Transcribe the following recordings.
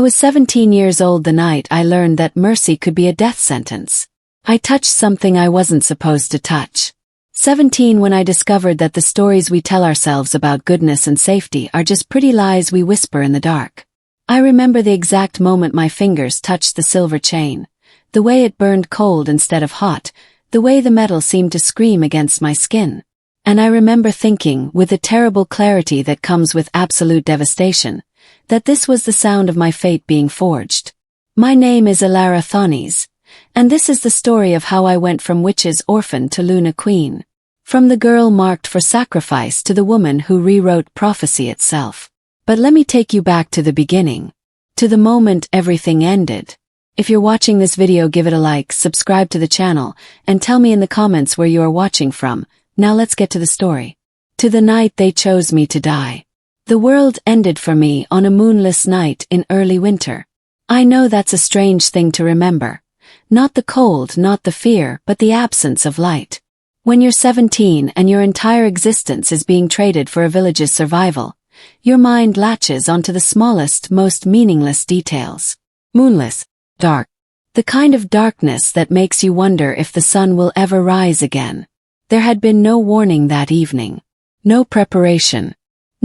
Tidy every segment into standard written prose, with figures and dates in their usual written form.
was 17 years old the night I learned that mercy could be a death sentence. I touched something I wasn't supposed to touch. 17 when I discovered that the stories we tell ourselves about goodness and safety are just pretty lies we whisper in the dark. I remember the exact moment my fingers touched the silver chain, the way it burned cold instead of hot, the way the metal seemed to scream against my skin. And I remember thinking, with the terrible clarity that comes with absolute devastation, that this was the sound of my fate being forged. My name is Ilara Thonis, and this is the story of how I went from witch's orphan to Luna Queen. From the girl marked for sacrifice to the woman who rewrote prophecy itself. But let me take you back to the beginning. To the moment everything ended. If you're watching this video, give it a like, subscribe to the channel, and tell me in the comments where you are watching from. Now let's get to the story. To the night they chose me to die. The world ended for me on a moonless night in early winter. I know that's a strange thing to remember. Not the cold, not the fear, but the absence of light. When you're 17 and your entire existence is being traded for a village's survival, your mind latches onto the smallest, most meaningless details. Moonless, dark. The kind of darkness that makes you wonder if the sun will ever rise again. There had been no warning that evening. No preparation.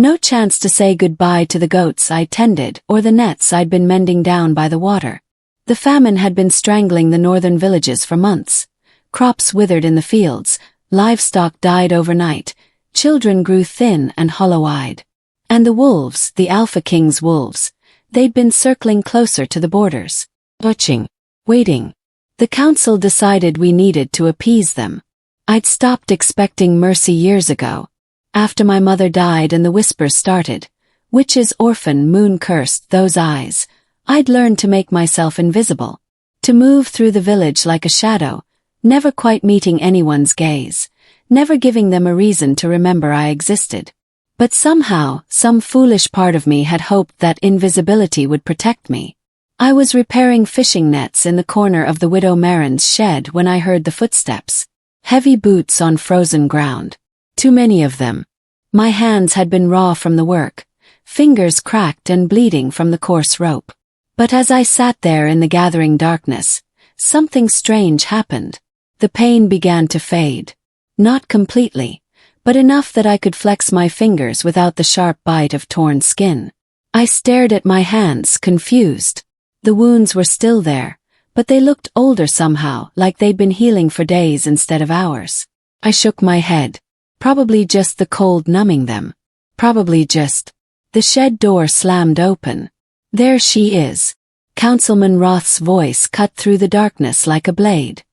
No chance to say goodbye to the goats I tended or the nets I'd been mending down by the water. The famine had been strangling the northern villages for months. Crops withered in the fields, livestock died overnight, children grew thin and hollow-eyed. And the wolves, the Alpha King's wolves, they'd been circling closer to the borders. Watching. Waiting. The council decided we needed to appease them. I'd stopped expecting mercy years ago. After my mother died and the whispers started, witch's orphan, moon-cursed, those eyes, I'd learned to make myself invisible. To move through the village like a shadow, never quite meeting anyone's gaze, never giving them a reason to remember I existed. But somehow, some foolish part of me had hoped that invisibility would protect me. I was repairing fishing nets in the corner of the widow Marin's shed when I heard the footsteps. Heavy boots on frozen ground. Too many of them. My hands had been raw from the work, fingers cracked and bleeding from the coarse rope. But as I sat there in the gathering darkness, something strange happened. The pain began to fade. Not completely, but enough that I could flex my fingers without the sharp bite of torn skin. I stared at my hands, confused. The wounds were still there, but they looked older somehow, like they'd been healing for days instead of hours. I shook my head. Probably just the cold numbing them. Probably just. The shed door slammed open. There she is. Councilman Roth's voice cut through the darkness like a blade.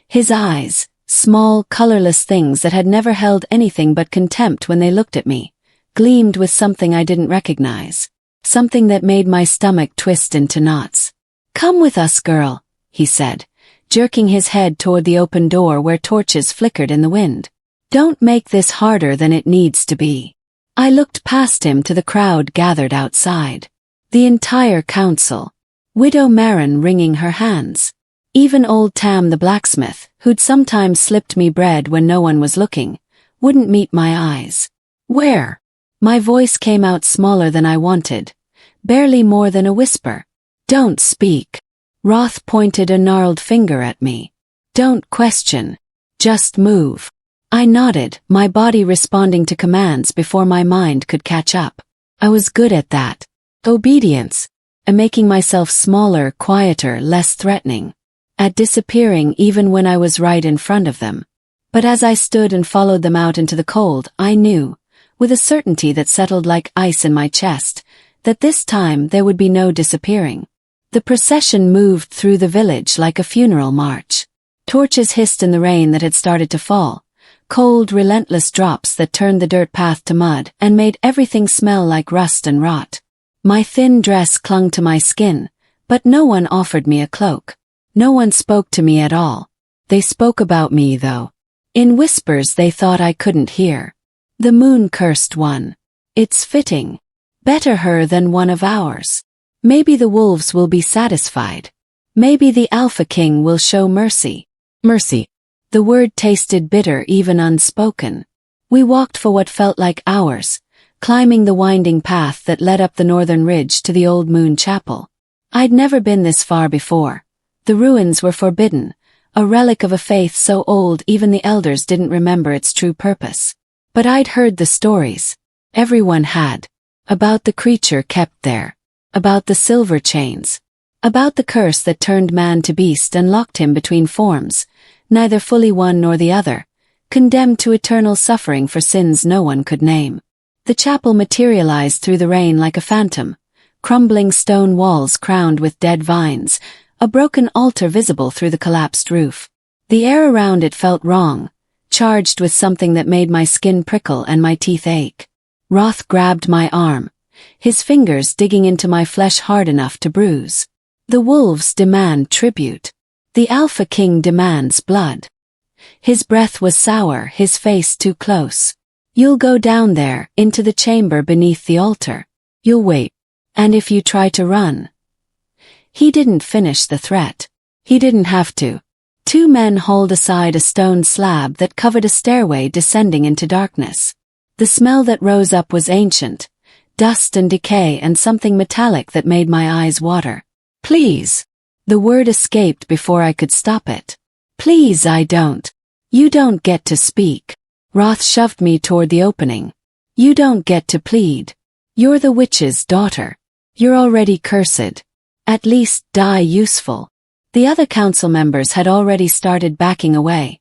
His eyes, small, colorless things that had never held anything but contempt when they looked at me, gleamed with something I didn't recognize. Something that made my stomach twist into knots. "Come with us, girl," he said, jerking his head toward the open door where torches flickered in the wind. "Don't make this harder than it needs to be." I looked past him to the crowd gathered outside. The entire council. Widow Marin wringing her hands. Even old Tam the blacksmith, who'd sometimes slipped me bread when no one was looking, wouldn't meet my eyes. "Where?" My voice came out smaller than I wanted, barely more than a whisper. "Don't speak." Roth pointed a gnarled finger at me. "Don't question. Just move." I nodded, my body responding to commands before my mind could catch up. I was good at that. Obedience. At making myself smaller, quieter, less threatening. At disappearing even when I was right in front of them. But as I stood and followed them out into the cold, I knew, with a certainty that settled like ice in my chest, that this time there would be no disappearing. The procession moved through the village like a funeral march. Torches hissed in the rain that had started to fall, cold, relentless drops that turned the dirt path to mud and made everything smell like rust and rot. My thin dress clung to my skin, but no one offered me a cloak. No one spoke to me at all. They spoke about me, though. In whispers they thought I couldn't hear. The moon-cursed one. It's fitting. Better her than one of ours. Maybe the wolves will be satisfied. Maybe the Alpha King will show mercy. Mercy. The word tasted bitter even unspoken. We walked for what felt like hours, climbing the winding path that led up the northern ridge to the old moon chapel. I'd never been this far before. The ruins were forbidden, a relic of a faith so old even the elders didn't remember its true purpose. But I'd heard the stories. Everyone had. About the creature kept there. About the silver chains. About the curse that turned man to beast and locked him between forms, neither fully one nor the other, condemned to eternal suffering for sins no one could name. The chapel materialized through the rain like a phantom, crumbling stone walls crowned with dead vines, a broken altar visible through the collapsed roof. The air around it felt wrong, charged with something that made my skin prickle and my teeth ache. Roth grabbed my arm, his fingers digging into my flesh hard enough to bruise. The wolves demand tribute. The Alpha King demands blood. His breath was sour, his face too close. You'll go down there, into the chamber beneath the altar. You'll wait. And if you try to run. He didn't finish the threat. He didn't have to. Two men hauled aside a stone slab that covered a stairway descending into darkness. The smell that rose up was ancient, dust and decay and something metallic that made my eyes water. Please. The word escaped before I could stop it. Please, I don't. You don't get to speak. Roth shoved me toward the opening. You don't get to plead. You're the witch's daughter. You're already cursed. At least die useful. The other council members had already started backing away.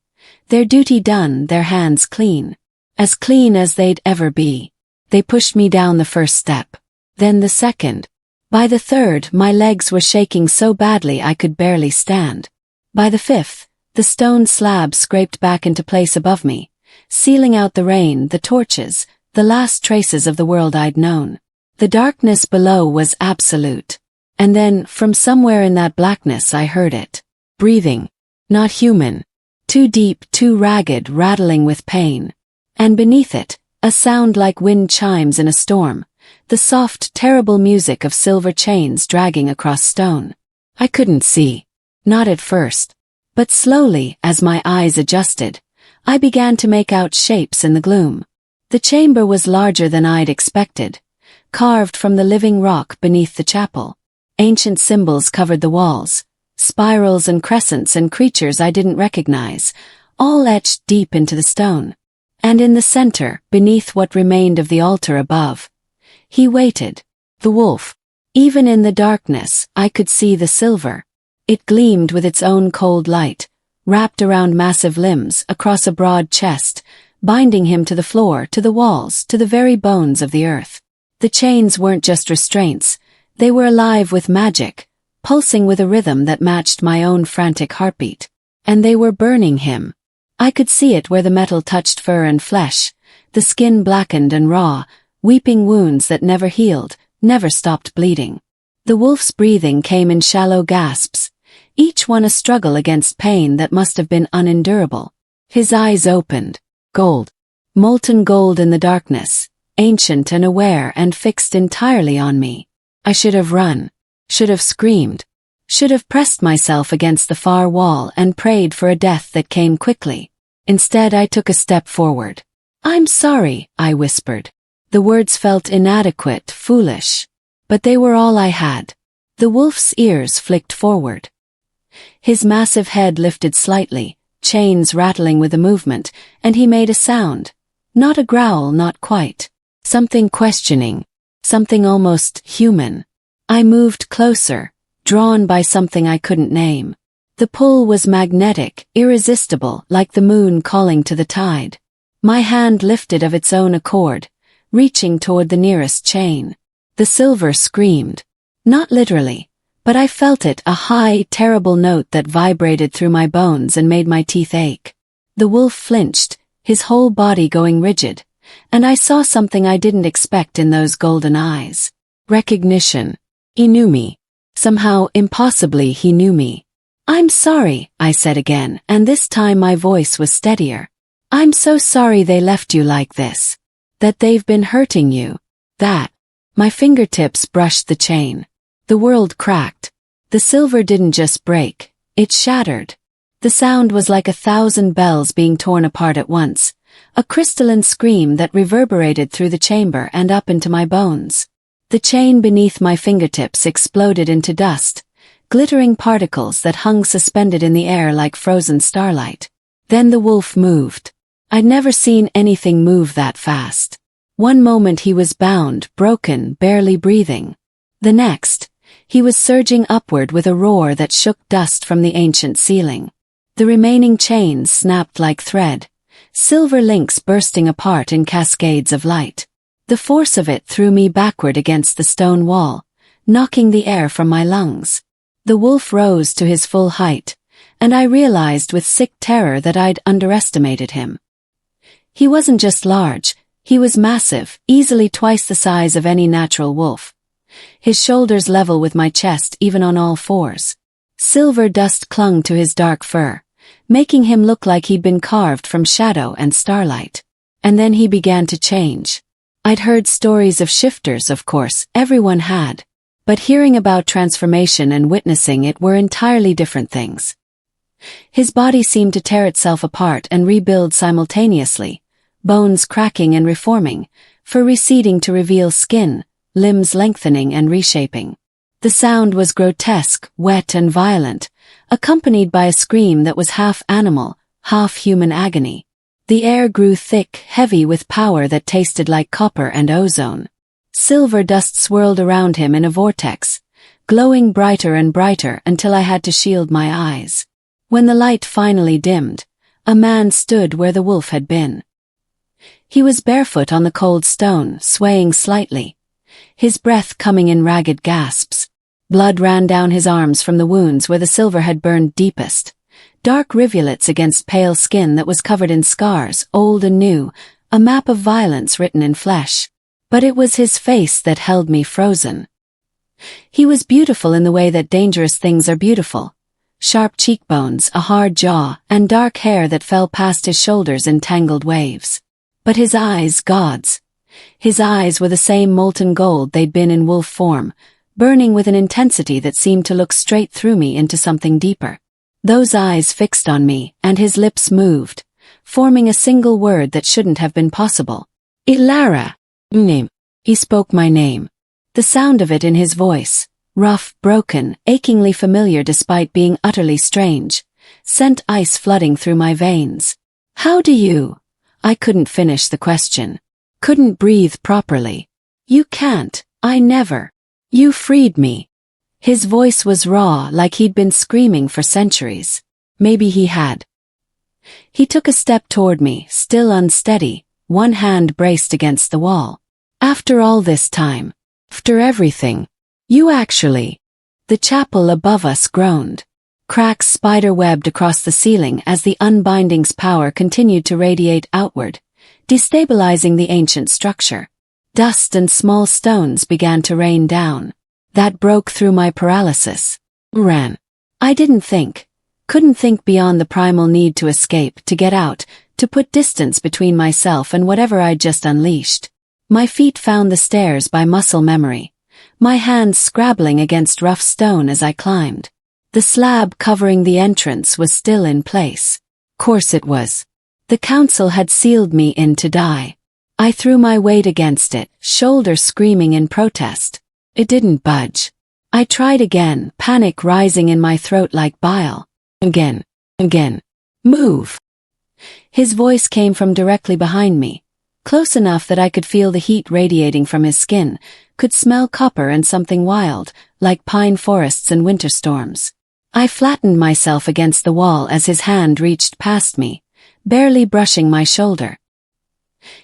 Their duty done, their hands clean. As clean as they'd ever be. They pushed me down the first step. Then the second. By the third, my legs were shaking so badly I could barely stand. By the fifth, the stone slab scraped back into place above me, sealing out the rain, the torches, the last traces of the world I'd known. The darkness below was absolute. And then, from somewhere in that blackness I heard it. Breathing. Not human. Too deep, too ragged, rattling with pain. And beneath it, a sound like wind chimes in a storm, the soft, terrible music of silver chains dragging across stone. I couldn't see. Not at first. But slowly, as my eyes adjusted, I began to make out shapes in the gloom. The chamber was larger than I'd expected, carved from the living rock beneath the chapel. Ancient symbols covered the walls, spirals and crescents and creatures I didn't recognize, all etched deep into the stone. And in the center, beneath what remained of the altar above, he waited. The wolf. Even in the darkness, I could see the silver. It gleamed with its own cold light, wrapped around massive limbs, across a broad chest, binding him to the floor, to the walls, to the very bones of the earth. The chains weren't just restraints, they were alive with magic, pulsing with a rhythm that matched my own frantic heartbeat. And they were burning him. I could see it where the metal touched fur and flesh, the skin blackened and raw, weeping wounds that never healed, never stopped bleeding. The wolf's breathing came in shallow gasps, each one a struggle against pain that must have been unendurable. His eyes opened. Gold. Molten gold in the darkness, ancient and aware and fixed entirely on me. I should have run. Should have screamed. Should have pressed myself against the far wall and prayed for a death that came quickly. Instead, I took a step forward. I'm sorry, I whispered. The words felt inadequate, foolish. But they were all I had. The wolf's ears flicked forward. His massive head lifted slightly, chains rattling with the movement, and he made a sound. Not a growl, not quite. Something questioning. Something almost human. I moved closer, drawn by something I couldn't name. The pull was magnetic, irresistible, like the moon calling to the tide. My hand lifted of its own accord, reaching toward the nearest chain. The silver screamed. Not literally, but I felt it, a high, terrible note that vibrated through my bones and made my teeth ache. The wolf flinched, his whole body going rigid, and I saw something I didn't expect in those golden eyes. Recognition. He knew me. Somehow, impossibly, he knew me. I'm sorry, I said again, and this time my voice was steadier. I'm so sorry they left you like this. That they've been hurting you. That. My fingertips brushed the chain. The world cracked. The silver didn't just break, it shattered. The sound was like 1,000 bells being torn apart at once, a crystalline scream that reverberated through the chamber and up into my bones. The chain beneath my fingertips exploded into dust, glittering particles that hung suspended in the air like frozen starlight. Then the wolf moved. I'd never seen anything move that fast. One moment he was bound, broken, barely breathing. The next, he was surging upward with a roar that shook dust from the ancient ceiling. The remaining chains snapped like thread, silver links bursting apart in cascades of light. The force of it threw me backward against the stone wall, knocking the air from my lungs. The wolf rose to his full height, and I realized with sick terror that I'd underestimated him. He wasn't just large, he was massive, easily twice the size of any natural wolf. His shoulders level with my chest even on all fours. Silver dust clung to his dark fur, making him look like he'd been carved from shadow and starlight. And then he began to change. I'd heard stories of shifters, of course, everyone had. But hearing about transformation and witnessing it were entirely different things. His body seemed to tear itself apart and rebuild simultaneously, bones cracking and reforming, fur receding to reveal skin, limbs lengthening and reshaping. The sound was grotesque, wet and violent, accompanied by a scream that was half animal, half human agony. The air grew thick, heavy with power that tasted like copper and ozone. Silver dust swirled around him in a vortex, glowing brighter and brighter until I had to shield my eyes. When the light finally dimmed, a man stood where the wolf had been. He was barefoot on the cold stone, swaying slightly, his breath coming in ragged gasps. Blood ran down his arms from the wounds where the silver had burned deepest. Dark rivulets against pale skin that was covered in scars, old and new, a map of violence written in flesh. But it was his face that held me frozen. He was beautiful in the way that dangerous things are beautiful. Sharp cheekbones, a hard jaw, and dark hair that fell past his shoulders in tangled waves. But his eyes, gods. His eyes were the same molten gold they'd been in wolf form, burning with an intensity that seemed to look straight through me into something deeper. Those eyes fixed on me, and his lips moved, forming a single word that shouldn't have been possible. Ilara. Name. He spoke my name. The sound of it in his voice, rough, broken, achingly familiar despite being utterly strange, sent ice flooding through my veins. How do you? I couldn't finish the question. Couldn't breathe properly. You can't. I never. You freed me. His voice was raw, like he'd been screaming for centuries. Maybe he had. He took a step toward me, still unsteady, one hand braced against the wall. After all this time. After everything. You actually. The chapel above us groaned. Cracks spider-webbed across the ceiling as the unbinding's power continued to radiate outward, destabilizing the ancient structure. Dust and small stones began to rain down. That broke through my paralysis. Ran. I didn't think. Couldn't think beyond the primal need to escape, to get out, to put distance between myself and whatever I'd just unleashed. My feet found the stairs by muscle memory, my hands scrabbling against rough stone as I climbed. The slab covering the entrance was still in place. Course it was. The council had sealed me in to die. I threw my weight against it, shoulder screaming in protest. It didn't budge. I tried again, panic rising in my throat like bile. Again. Move. His voice came from directly behind me, close enough that I could feel the heat radiating from his skin, could smell copper and something wild, like pine forests and winter storms. I flattened myself against the wall as his hand reached past me, barely brushing my shoulder.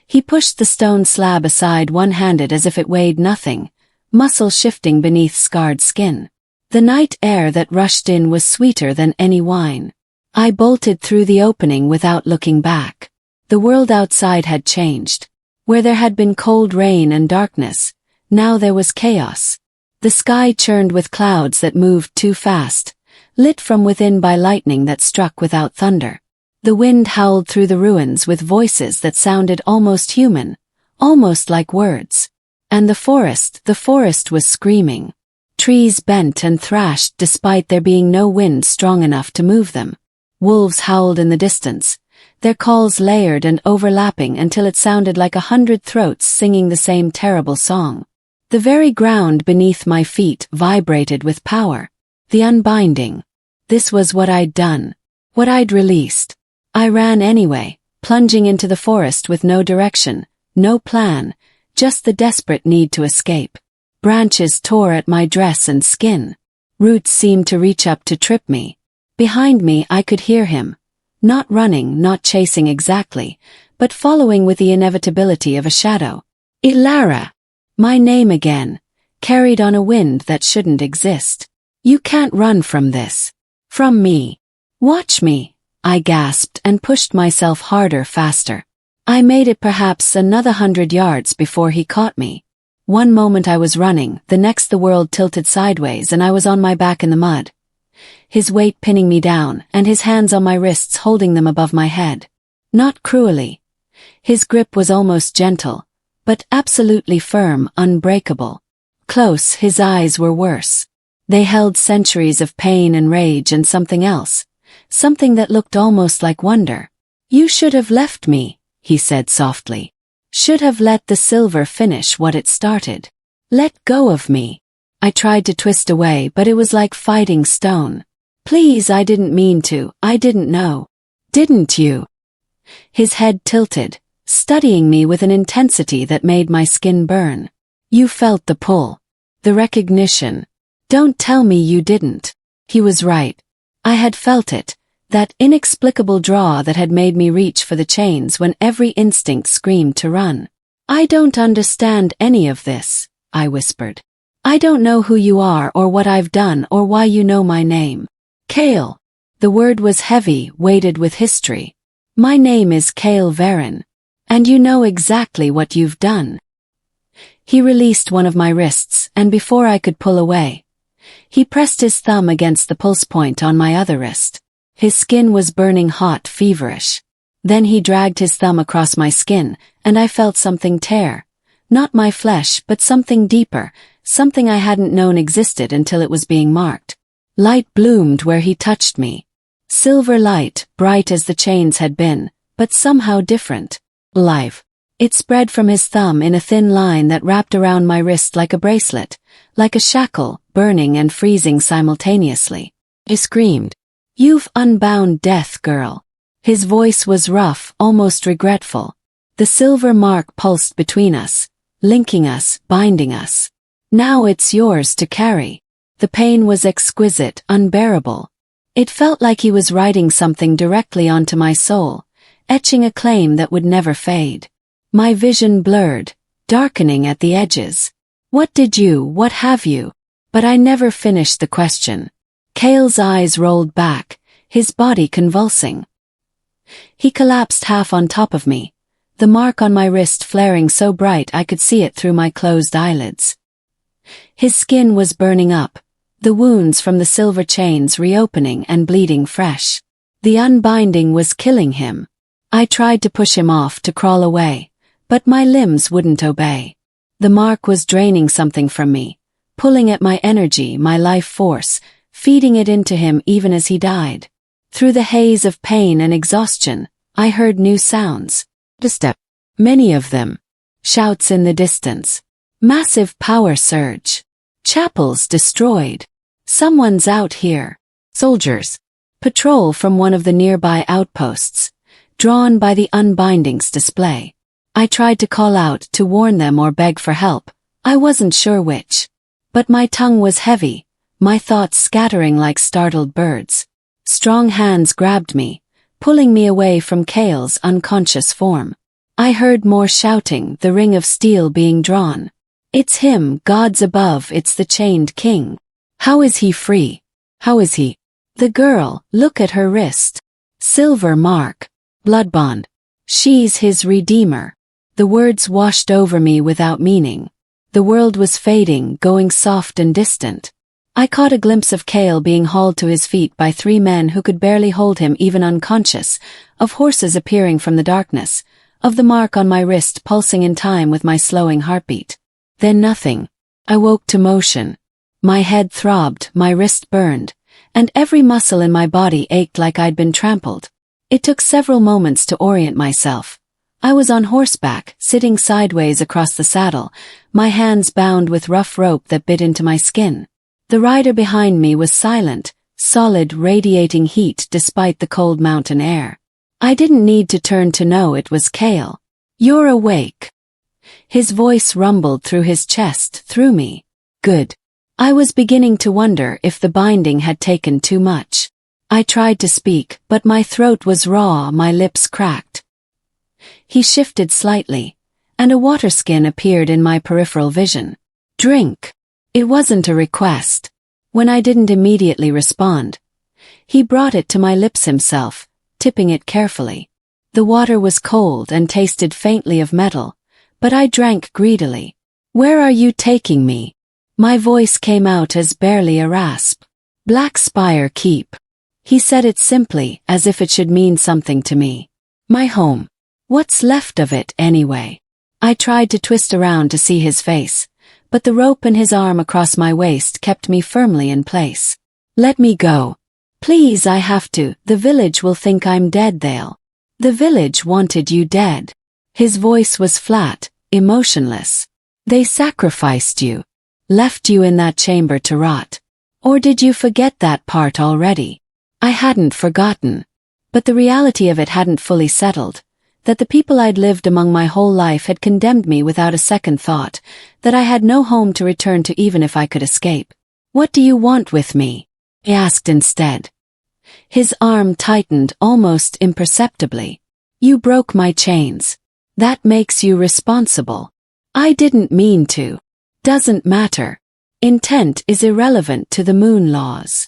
He pushed the stone slab aside one-handed as if it weighed nothing, muscle shifting beneath scarred skin. The night air that rushed in was sweeter than any wine. I bolted through the opening without looking back. The world outside had changed. Where there had been cold rain and darkness, now there was chaos. The sky churned with clouds that moved too fast, lit from within by lightning that struck without thunder. The wind howled through the ruins with voices that sounded almost human, almost like words. And the forest was screaming. Trees bent and thrashed despite there being no wind strong enough to move them. Wolves howled in the distance, their calls layered and overlapping until it sounded like 100 throats singing the same terrible song. The very ground beneath my feet vibrated with power. The unbinding. This was what I'd done. What I'd released. I ran anyway, plunging into the forest with no direction, no plan, just the desperate need to escape. Branches tore at my dress and skin. Roots seemed to reach up to trip me. Behind me I could hear him. Not running, not chasing exactly, but following with the inevitability of a shadow. Ilara! My name again, carried on a wind that shouldn't exist. You can't run from this. From me. Watch me, I gasped and pushed myself harder, faster. I made it perhaps another 100 yards before he caught me. One moment I was running, the next the world tilted sideways and I was on my back in the mud. His weight pinning me down and his hands on my wrists holding them above my head. Not cruelly. His grip was almost gentle, but absolutely firm, unbreakable. Close, his eyes were worse. They held centuries of pain and rage and something else. Something that looked almost like wonder. You should have left me, he said softly. Should have let the silver finish what it started. Let go of me. I tried to twist away, but it was like fighting stone. Please, I didn't mean to, I didn't know. Didn't you? His head tilted, studying me with an intensity that made my skin burn. You felt the pull. The recognition. Don't tell me you didn't. He was right. I had felt it. That inexplicable draw that had made me reach for the chains when every instinct screamed to run. I don't understand any of this, I whispered. I don't know who you are or what I've done or why you know my name. Kale. The word was heavy, weighted with history. My name is Kale Varen. And you know exactly what you've done. He released one of my wrists, and before I could pull away, he pressed his thumb against the pulse point on my other wrist. His skin was burning hot, feverish. Then he dragged his thumb across my skin, and I felt something tear. Not my flesh, but something deeper, something I hadn't known existed until it was being marked. Light bloomed where he touched me. Silver light, bright as the chains had been, but somehow different. Live. It spread from his thumb in a thin line that wrapped around my wrist like a bracelet, like a shackle, burning and freezing simultaneously. I screamed. You've unbound death, girl. His voice was rough, almost regretful. The silver mark pulsed between us, linking us, binding us. Now it's yours to carry. The pain was exquisite, unbearable. It felt like he was writing something directly onto my soul, etching a claim that would never fade. My vision blurred, darkening at the edges. What have you? But I never finished the question. Kale's eyes rolled back, his body convulsing. He collapsed half on top of me, the mark on my wrist flaring so bright I could see it through my closed eyelids. His skin was burning up, the wounds from the silver chains reopening and bleeding fresh. The unbinding was killing him. I tried to push him off, to crawl away, but my limbs wouldn't obey. The mark was draining something from me, pulling at my energy, my life force, feeding it into him even as he died. Through the haze of pain and exhaustion, I heard new sounds. A step. Many of them. Shouts in the distance. Massive power surge. Chapels destroyed. Someone's out here. Soldiers. Patrol from one of the nearby outposts, drawn by the unbinding's display. I tried to call out, to warn them or beg for help. I wasn't sure which. But my tongue was heavy, my thoughts scattering like startled birds. Strong hands grabbed me, pulling me away from Kale's unconscious form. I heard more shouting, the ring of steel being drawn. It's him, gods above, it's the chained king. How is he free? How is he? The girl, look at her wrist. Silver mark. Blood bond. She's his redeemer. The words washed over me without meaning. The world was fading, going soft and distant. I caught a glimpse of Kale being hauled to his feet by 3 men who could barely hold him even unconscious, of horses appearing from the darkness, of the mark on my wrist pulsing in time with my slowing heartbeat. Then nothing. I woke to motion. My head throbbed, my wrist burned, and every muscle in my body ached like I'd been trampled. It took several moments to orient myself. I was on horseback, sitting sideways across the saddle, my hands bound with rough rope that bit into my skin. The rider behind me was silent, solid, radiating heat despite the cold mountain air. I didn't need to turn to know it was Kale. "You're awake." His voice rumbled through his chest, through me. Good. I was beginning to wonder if the binding had taken too much. I tried to speak, but my throat was raw, my lips cracked. He shifted slightly, and a water skin appeared in my peripheral vision. "Drink." It wasn't a request. When I didn't immediately respond, he brought it to my lips himself, tipping it carefully. The water was cold and tasted faintly of metal, but I drank greedily. "Where are you taking me?" My voice came out as barely a rasp. "Black Spire Keep." He said it simply, as if it should mean something to me. "My home. What's left of it, anyway?" I tried to twist around to see his face, but the rope in his arm across my waist kept me firmly in place. "Let me go. Please, I have to. The village will think I'm dead, they'll." "The village wanted you dead." His voice was flat, emotionless. "They sacrificed you. Left you in that chamber to rot. Or did you forget that part already?" I hadn't forgotten. But the reality of it hadn't fully settled. That the people I'd lived among my whole life had condemned me without a second thought, that I had no home to return to even if I could escape. "What do you want with me?" he asked instead. His arm tightened almost imperceptibly. "You broke my chains. That makes you responsible." "I didn't mean to." "Doesn't matter. Intent is irrelevant to the moon laws."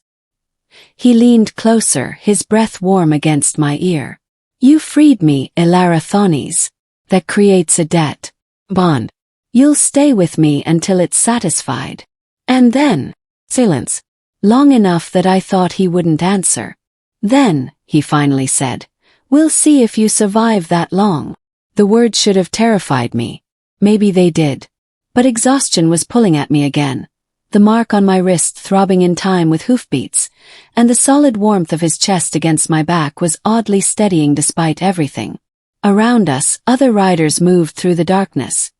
He leaned closer, his breath warm against my ear. "You freed me, Ilarathonis. That creates a debt. Bond. You'll stay with me until it's satisfied." And then, silence. Long enough that I thought he wouldn't answer. "Then," he finally said, "we'll see if you survive that long." The words should have terrified me. Maybe they did. But exhaustion was pulling at me again. The mark on my wrist throbbing in time with hoofbeats, and the solid warmth of his chest against my back was oddly steadying despite everything. Around us, other riders moved through the darkness.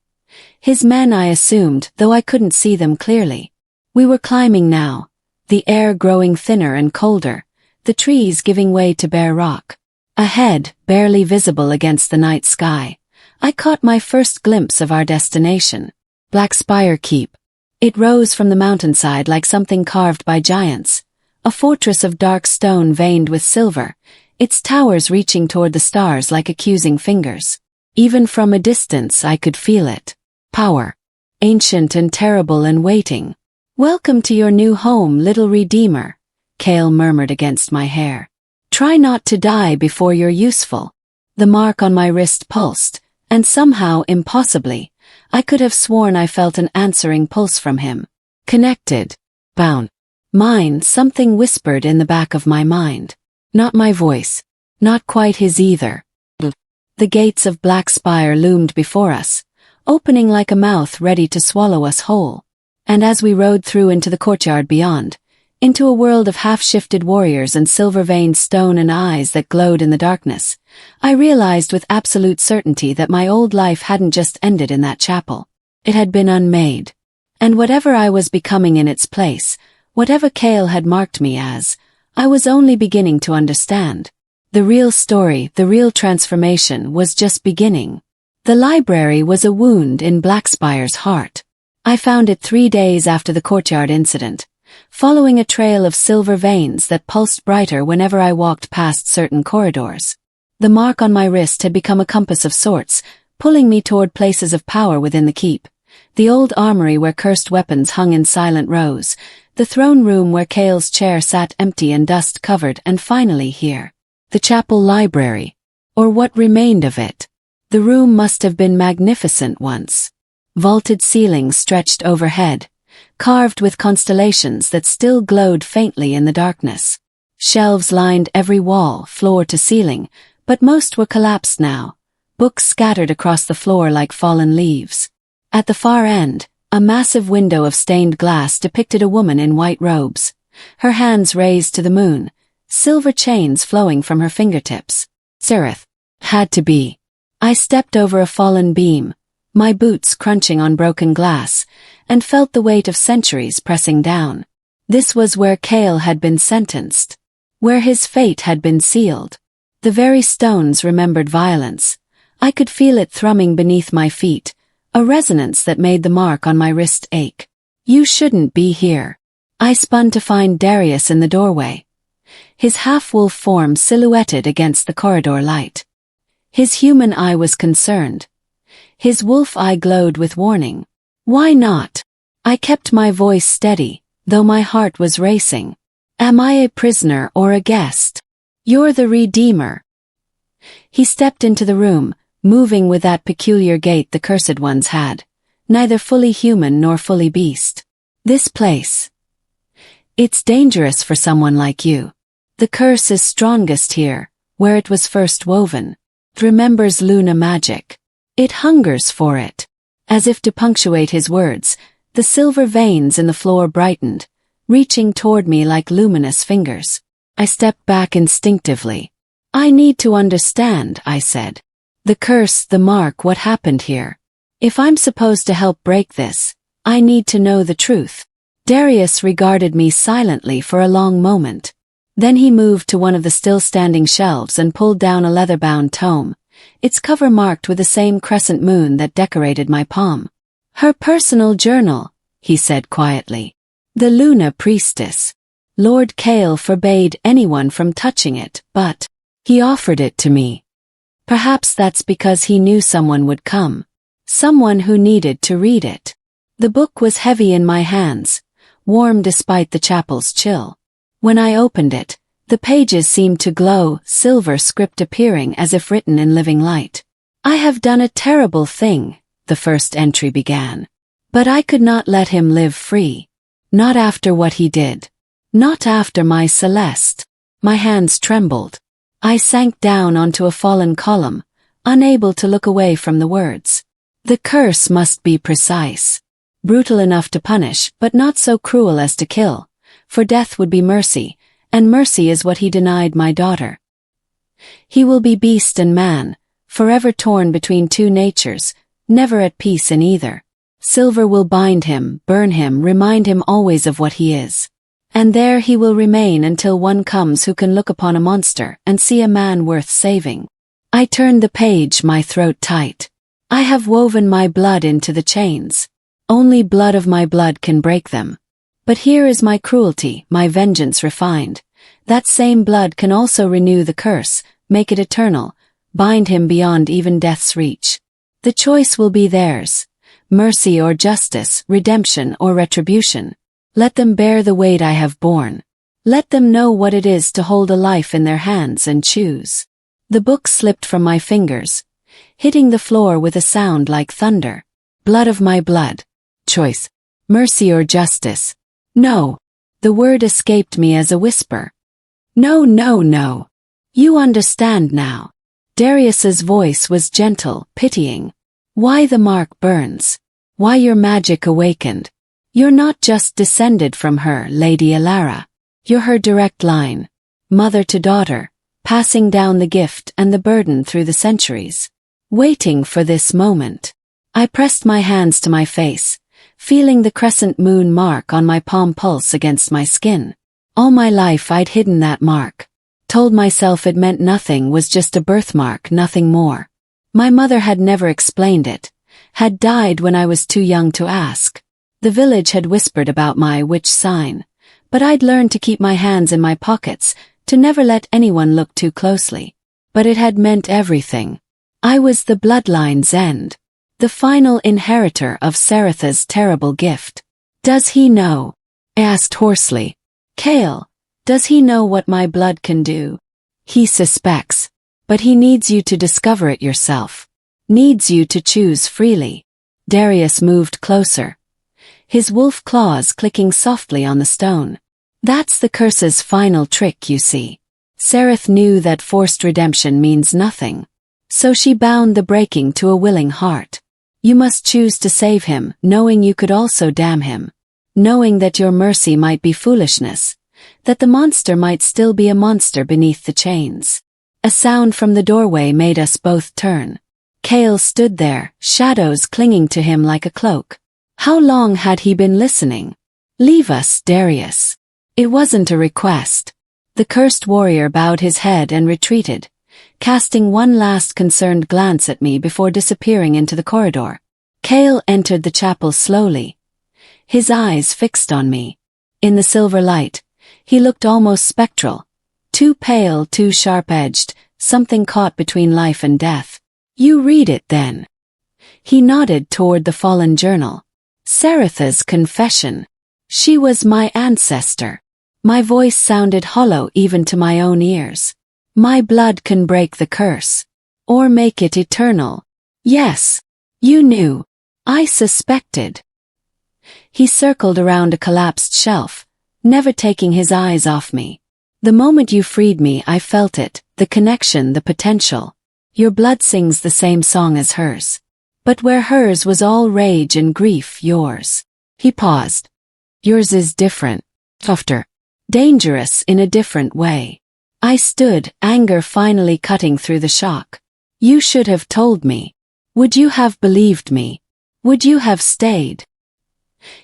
His men, I assumed, though I couldn't see them clearly. We were climbing now, the air growing thinner and colder, the trees giving way to bare rock. Ahead, barely visible against the night sky, I caught my first glimpse of our destination. Black Spire Keep. It rose from the mountainside like something carved by giants, a fortress of dark stone veined with silver, its towers reaching toward the stars like accusing fingers. Even from a distance I could feel it. Power. Ancient and terrible and waiting. "Welcome to your new home, little redeemer," Kale murmured against my hair. "Try not to die before you're useful." The mark on my wrist pulsed, and somehow, impossibly, I could have sworn I felt an answering pulse from him. Connected. Bound. Mine, something whispered in the back of my mind. Not my voice. Not quite his either. The gates of Black Spire loomed before us, opening like a mouth ready to swallow us whole. And as we rode through into the courtyard beyond, into a world of half-shifted warriors and silver-veined stone and eyes that glowed in the darkness, I realized with absolute certainty that my old life hadn't just ended in that chapel. It had been unmade. And whatever I was becoming in its place, whatever Kale had marked me as, I was only beginning to understand. The real story, the real transformation, was just beginning. The library was a wound in Black Spire's heart. I found it 3 days after the courtyard incident, following a trail of silver veins that pulsed brighter whenever I walked past certain corridors. The mark on my wrist had become a compass of sorts, pulling me toward places of power within the keep. The old armory where cursed weapons hung in silent rows, the throne room where Kale's chair sat empty and dust-covered, and finally here, the chapel library, or what remained of it. The room must have been magnificent once. Vaulted ceilings stretched overhead, carved with constellations that still glowed faintly in the darkness. Shelves lined every wall, floor to ceiling, but most were collapsed now, books scattered across the floor like fallen leaves. At the far end, a massive window of stained glass depicted a woman in white robes, her hands raised to the moon, silver chains flowing from her fingertips. Sereth. Had to be. I stepped over a fallen beam, my boots crunching on broken glass, and felt the weight of centuries pressing down. This was where Cale had been sentenced, where his fate had been sealed. The very stones remembered violence. I could feel it thrumming beneath my feet, a resonance that made the mark on my wrist ache. You shouldn't be here. I spun to find Darius in the doorway, his half-wolf form silhouetted against the corridor light. His human eye was concerned. His wolf eye glowed with warning. Why not? I kept my voice steady, though my heart was racing. Am I a prisoner or a guest? You're the Redeemer. He stepped into the room, moving with that peculiar gait the cursed ones had, neither fully human nor fully beast. This place. It's dangerous for someone like you. The curse is strongest here, where it was first woven. It remembers Luna magic. It hungers for it. As if to punctuate his words, the silver veins in the floor brightened, reaching toward me like luminous fingers. I stepped back instinctively. I need to understand, I said. The curse, the mark, what happened here. If I'm supposed to help break this, I need to know the truth. Darius regarded me silently for a long moment. Then he moved to one of the still-standing shelves and pulled down a leather-bound tome, its cover marked with the same crescent moon that decorated my palm. Her personal journal, he said quietly. The Luna priestess. Lord Cale forbade anyone from touching it, but he offered it to me. Perhaps that's because he knew someone would come. Someone who needed to read it. The book was heavy in my hands, warm despite the chapel's chill. When I opened it, the pages seemed to glow, silver script appearing as if written in living light. I have done a terrible thing, the first entry began. But I could not let him live free. Not after what he did. Not after my Celeste. My hands trembled. I sank down onto a fallen column, unable to look away from the words. The curse must be precise. Brutal enough to punish, but not so cruel as to kill. For death would be mercy, and mercy is what he denied my daughter. He will be beast and man, forever torn between two natures, never at peace in either. Silver will bind him, burn him, remind him always of what he is. And there he will remain until one comes who can look upon a monster and see a man worth saving. I turned the page, my throat tight. I have woven my blood into the chains. Only blood of my blood can break them. But here is my cruelty, my vengeance refined. That same blood can also renew the curse, make it eternal, bind him beyond even death's reach. The choice will be theirs. Mercy or justice, redemption or retribution. Let them bear the weight I have borne. Let them know what it is to hold a life in their hands and choose. The book slipped from my fingers, hitting the floor with a sound like thunder. Blood of my blood. Choice. Mercy or justice. No. The word escaped me as a whisper. No, no, no. You understand now. Darius's voice was gentle, pitying. Why the mark burns. Why your magic awakened. You're not just descended from her, Lady Alara. You're her direct line. Mother to daughter, passing down the gift and the burden through the centuries. Waiting for this moment. I pressed my hands to my face, feeling the crescent moon mark on my palm pulse against my skin. All my life I'd hidden that mark. Told myself it meant nothing, was just a birthmark, nothing more. My mother had never explained it, had died when I was too young to ask. The village had whispered about my witch sign, but I'd learned to keep my hands in my pockets, to never let anyone look too closely. But it had meant everything. I was the bloodline's end. The final inheritor of Seretha's terrible gift. Does he know? I asked hoarsely. Cale, does he know what my blood can do? He suspects, but he needs you to discover it yourself. Needs you to choose freely. Darius moved closer, his wolf claws clicking softly on the stone. That's the curse's final trick, you see. Sereth knew that forced redemption means nothing. So she bound the breaking to a willing heart. You must choose to save him, knowing you could also damn him. Knowing that your mercy might be foolishness, that the monster might still be a monster beneath the chains. A sound from the doorway made us both turn. Cale stood there, shadows clinging to him like a cloak. How long had he been listening? "Leave us, Darius." It wasn't a request. The cursed warrior bowed his head and retreated, casting one last concerned glance at me before disappearing into the corridor. Cale entered the chapel slowly, his eyes fixed on me. In the silver light, he looked almost spectral, too pale, too sharp-edged, something caught between life and death. "You read it, then." He nodded toward the fallen journal. "Seretha's confession. She was my ancestor." My voice sounded hollow even to my own ears. "My blood can break the curse. Or make it eternal." "Yes. You knew." "I suspected." He circled around a collapsed shelf, never taking his eyes off me. "The moment you freed me, I felt it, the connection, the potential. Your blood sings the same song as hers. But where hers was all rage and grief, yours." He paused. "Yours is different. Softer. Dangerous in a different way." I stood, anger finally cutting through the shock. "You should have told me. Would you have believed me? Would you have stayed?"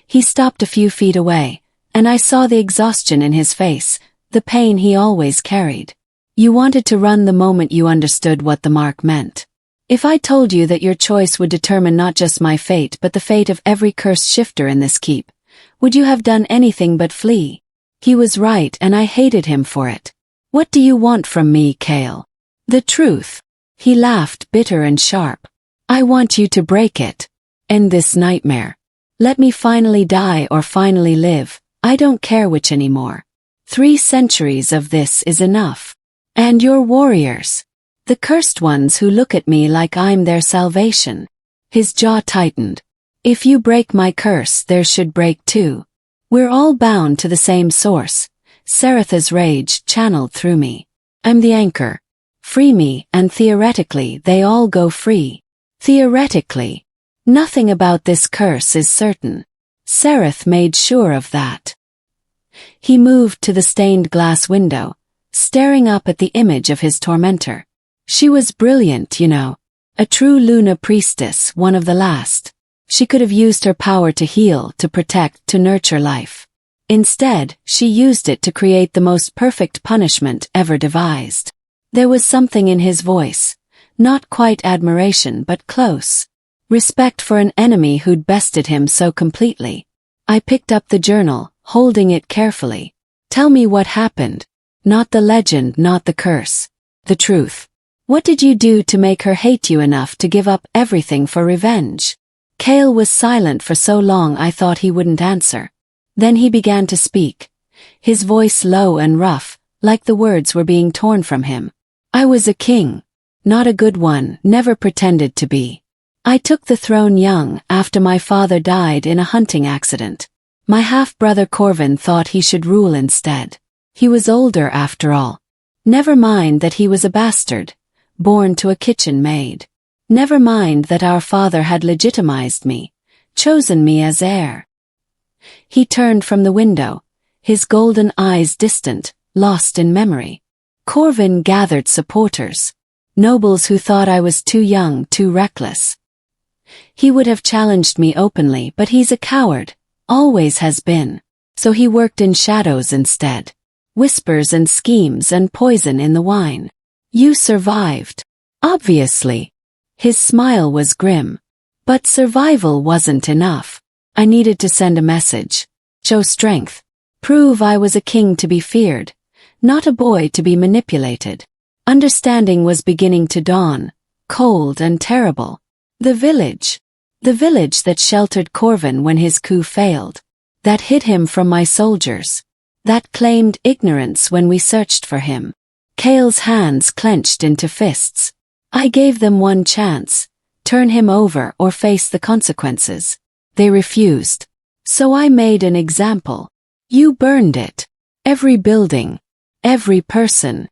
He stopped a few feet away, and I saw the exhaustion in his face, the pain he always carried. "You wanted to run the moment you understood what the mark meant. If I told you that your choice would determine not just my fate but the fate of every cursed shifter in this keep, would you have done anything but flee?" He was right, and I hated him for it. "What do you want from me, Cale?" "The truth." He laughed, bitter and sharp. "I want you to break it. End this nightmare. Let me finally die or finally live. I don't care which anymore. 3 centuries of this is enough. And your warriors. The cursed ones who look at me like I'm their salvation." His jaw tightened. "If you break my curse, theirs should break too. We're all bound to the same source." Seretha's rage channeled through me. "I'm the anchor. Free me, and theoretically they all go free." Theoretically. Nothing about this curse is certain. Sereth made sure of that. He moved to the stained glass window, staring up at the image of his tormentor. "She was brilliant, you know. A true Luna priestess, one of the last. She could have used her power to heal, to protect, to nurture life. Instead, she used it to create the most perfect punishment ever devised." There was something in his voice, not quite admiration but close. Respect for an enemy who'd bested him so completely. I picked up the journal, holding it carefully. "Tell me what happened. Not the legend, not the curse. The truth. What did you do to make her hate you enough to give up everything for revenge?" Cale was silent for so long I thought he wouldn't answer. Then he began to speak, his voice low and rough, like the words were being torn from him. "I was a king. Not a good one, never pretended to be. I took the throne young, after my father died in a hunting accident. My half-brother Corvin thought he should rule instead. He was older after all. Never mind that he was a bastard, born to a kitchen maid. Never mind that our father had legitimized me, chosen me as heir." He turned from the window, his golden eyes distant, lost in memory. "Corvin gathered supporters. Nobles who thought I was too young, too reckless. He would have challenged me openly, but he's a coward, always has been. So he worked in shadows instead. Whispers and schemes and poison in the wine. You survived. Obviously." His smile was grim. "But survival wasn't enough. I needed to send a message. Show strength. Prove I was a king to be feared, not a boy to be manipulated." Understanding was beginning to dawn, cold and terrible. The village that sheltered Corvin when his coup failed, that hid him from my soldiers, that claimed ignorance when we searched for him. Cale's hands clenched into fists. I gave them one chance, turn him over or face the consequences. They refused. So I made an example. You burned it. Every building. Every person.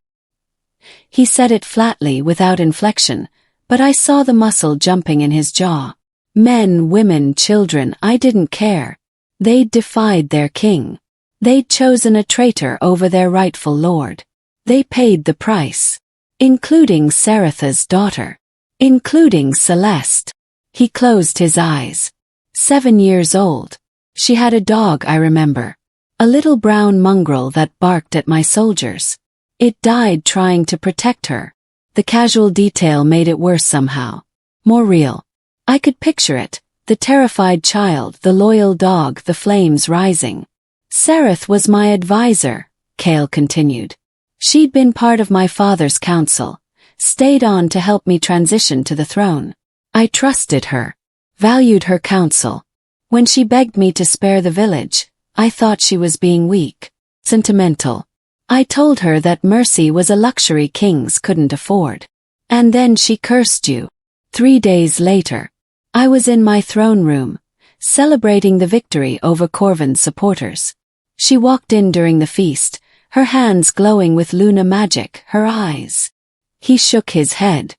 He said it flatly without inflection, but I saw the muscle jumping in his jaw. Men, women, children, I didn't care. They defied their king. They'd chosen a traitor over their rightful lord. They paid the price. Including Seretha's daughter. Including Celeste. He closed his eyes. 7 years old. She had a dog, I remember. A little brown mongrel that barked at my soldiers. It died trying to protect her. The casual detail made it worse somehow. More real. I could picture it. The terrified child, the loyal dog, the flames rising. Sereth was my advisor, Cale continued. She'd been part of my father's council, stayed on to help me transition to the throne. I trusted her, valued her counsel. When she begged me to spare the village, I thought she was being weak, sentimental. I told her that mercy was a luxury kings couldn't afford. And then she cursed you. 3 days later, I was in my throne room, celebrating the victory over Corvin's supporters. She walked in during the feast, her hands glowing with Luna magic, her eyes. He shook his head.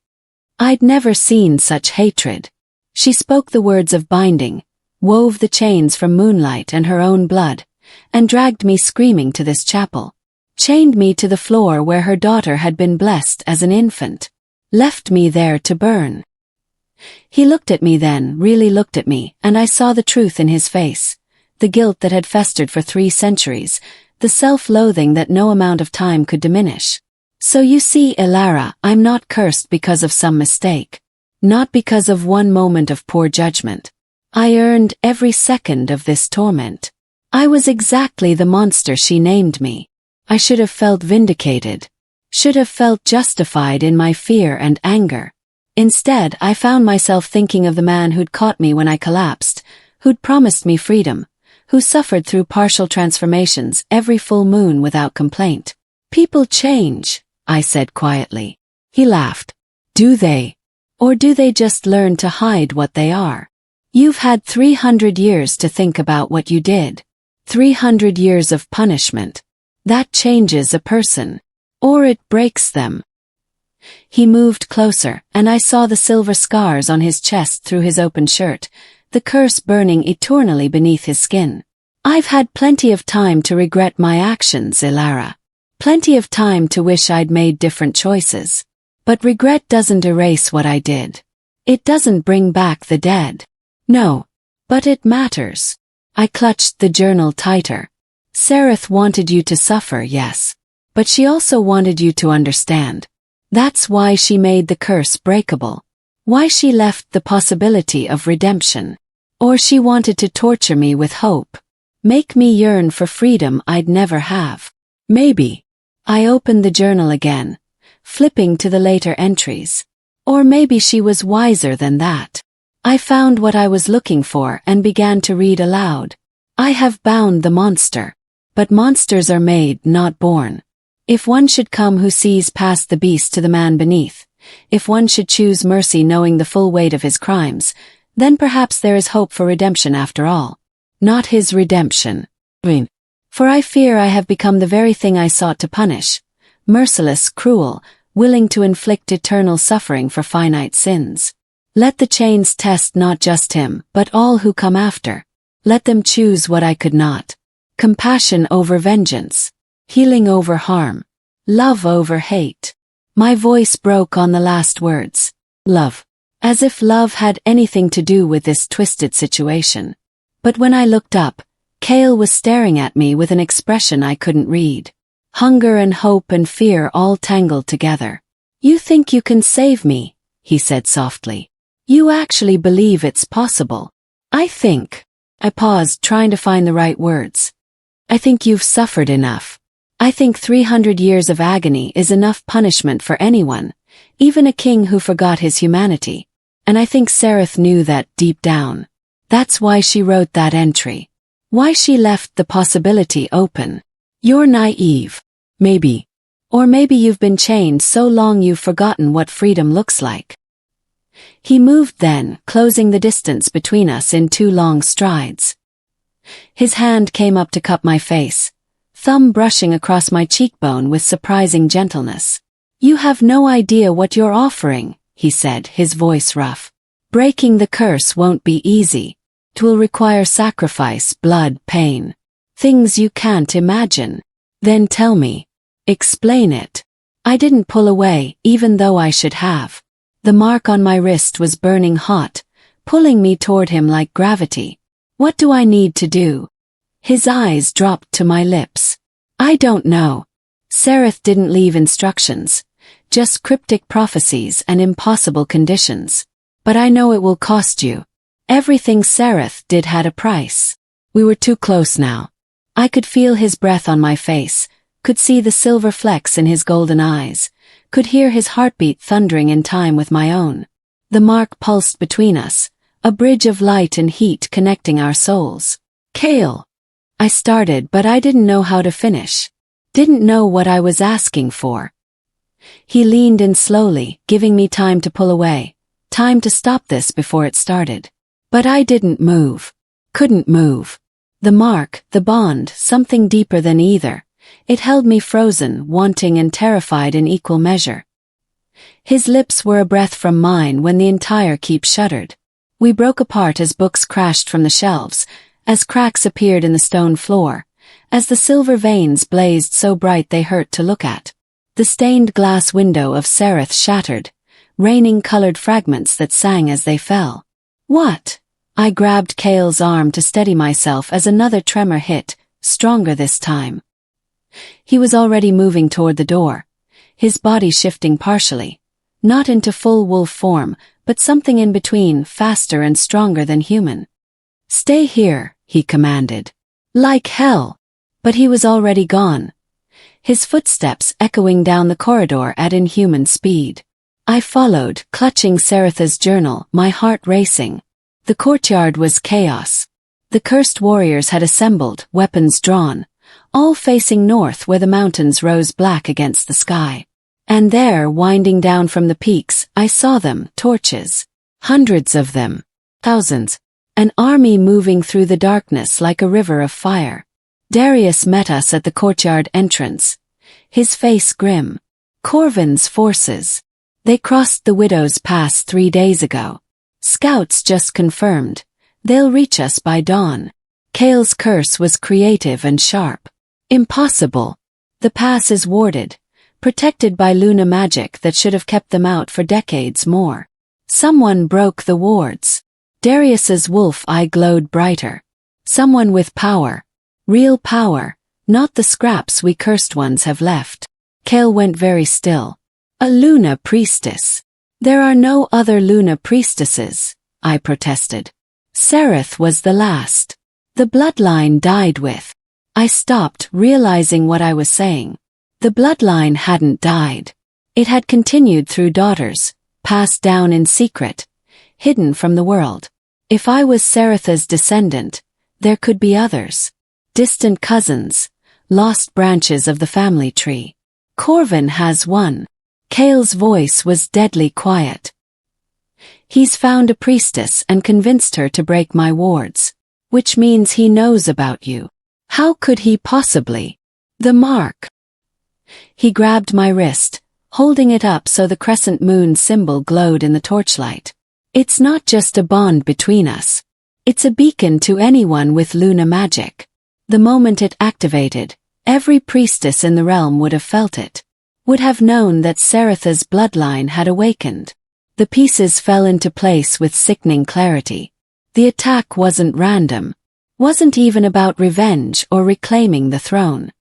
I'd never seen such hatred. She spoke the words of binding, wove the chains from moonlight and her own blood, and dragged me screaming to this chapel. Chained me to the floor where her daughter had been blessed as an infant. Left me there to burn. He looked at me then, really looked at me, and I saw the truth in his face. The guilt that had festered for 3 centuries, the self-loathing that no amount of time could diminish. So you see, Elara, I'm not cursed because of some mistake. Not because of one moment of poor judgment. I earned every second of this torment. I was exactly the monster she named me. I should have felt vindicated. Should have felt justified in my fear and anger. Instead, I found myself thinking of the man who'd caught me when I collapsed, who'd promised me freedom, who suffered through partial transformations every full moon without complaint. People change, I said quietly. He laughed. Do they? Or do they just learn to hide what they are? You've had 300 years to think about what you did. 300 years of punishment. That changes a person. Or it breaks them. He moved closer, and I saw the silver scars on his chest through his open shirt, the curse burning eternally beneath his skin. I've had plenty of time to regret my actions, Elara. Plenty of time to wish I'd made different choices. But regret doesn't erase what I did. It doesn't bring back the dead. No. But it matters. I clutched the journal tighter. Sereth wanted you to suffer, yes. But she also wanted you to understand. That's why she made the curse breakable. Why she left the possibility of redemption. Or she wanted to torture me with hope. Make me yearn for freedom I'd never have. Maybe. I opened the journal again, flipping to the later entries. Or maybe she was wiser than that. I found what I was looking for and began to read aloud. I have bound the monster. But monsters are made, not born. If one should come who sees past the beast to the man beneath, if one should choose mercy knowing the full weight of his crimes, then perhaps there is hope for redemption after all. Not his redemption. For I fear I have become the very thing I sought to punish. Merciless, cruel, willing to inflict eternal suffering for finite sins. Let the chains test not just him, but all who come after. Let them choose what I could not. Compassion over vengeance. Healing over harm. Love over hate. My voice broke on the last words. Love. As if love had anything to do with this twisted situation. But when I looked up, Cale was staring at me with an expression I couldn't read. Hunger and hope and fear all tangled together. You think you can save me, he said softly. You actually believe it's possible. I think. I paused, trying to find the right words. I think you've suffered enough. I think 300 years of agony is enough punishment for anyone, even a king who forgot his humanity. And I think Sereth knew that deep down. That's why she wrote that entry. Why she left the possibility open. You're naive. Maybe. Or maybe you've been chained so long you've forgotten what freedom looks like. He moved then, closing the distance between us in 2 long strides. His hand came up to cup my face, thumb brushing across my cheekbone with surprising gentleness. You have no idea what you're offering, he said, his voice rough. Breaking the curse won't be easy. 'Twill require sacrifice, blood, pain. Things you can't imagine. Then tell me. Explain it. I didn't pull away, even though I should have. The mark on my wrist was burning hot, pulling me toward him like gravity. What do I need to do? His eyes dropped to my lips. I don't know. Sereth didn't leave instructions, just cryptic prophecies and impossible conditions. But I know it will cost you. Everything Sereth did had a price. We were too close now. I could feel his breath on my face, could see the silver flecks in his golden eyes, could hear his heartbeat thundering in time with my own. The mark pulsed between us, a bridge of light and heat connecting our souls. Kale. I started, but I didn't know how to finish. Didn't know what I was asking for. He leaned in slowly, giving me time to pull away, time to stop this before it started. But I didn't move. Couldn't move. The mark, the bond, something deeper than either. It held me frozen, wanting and terrified in equal measure. His lips were a breath from mine when the entire keep shuddered. We broke apart as books crashed from the shelves, as cracks appeared in the stone floor, as the silver veins blazed so bright they hurt to look at. The stained glass window of Sereth shattered, raining colored fragments that sang as they fell. What? I grabbed Kale's arm to steady myself as another tremor hit, stronger this time. He was already moving toward the door, his body shifting partially, not into full wolf form, but something in between, faster and stronger than human. Stay here, he commanded. Like hell. But he was already gone. His footsteps echoing down the corridor at inhuman speed. I followed, clutching Sereth's journal, my heart racing. The courtyard was chaos. The cursed warriors had assembled, weapons drawn, all facing north where the mountains rose black against the sky. And there, winding down from the peaks, I saw them, torches. Hundreds of them. Thousands. An army moving through the darkness like a river of fire. Darius met us at the courtyard entrance. His face grim. Corvin's forces. They crossed the Widow's Pass 3 days ago. Scouts just confirmed. They'll reach us by dawn. Kale's curse was creative and sharp. Impossible. The pass is warded, protected by Luna magic that should have kept them out for decades more. Someone broke the wards. Darius's wolf eye glowed brighter. Someone with power. Real power, not the scraps we cursed ones have left. Kale went very still. A Luna priestess. There are no other Luna priestesses, I protested. Sereth was the last. The bloodline died with. I stopped, realizing what I was saying. The bloodline hadn't died. It had continued through daughters, passed down in secret, hidden from the world. If I was Sereth's descendant, there could be others. Distant cousins, lost branches of the family tree. Corvin has one. Kale's voice was deadly quiet. He's found a priestess and convinced her to break my wards. Which means he knows about you. How could he possibly? The mark. He grabbed my wrist, holding it up so the crescent moon symbol glowed in the torchlight. It's not just a bond between us. It's a beacon to anyone with Luna magic. The moment it activated, every priestess in the realm would have felt it. Would have known that Sereth's bloodline had awakened. The pieces fell into place with sickening clarity. The attack wasn't random. Wasn't even about revenge or reclaiming the throne.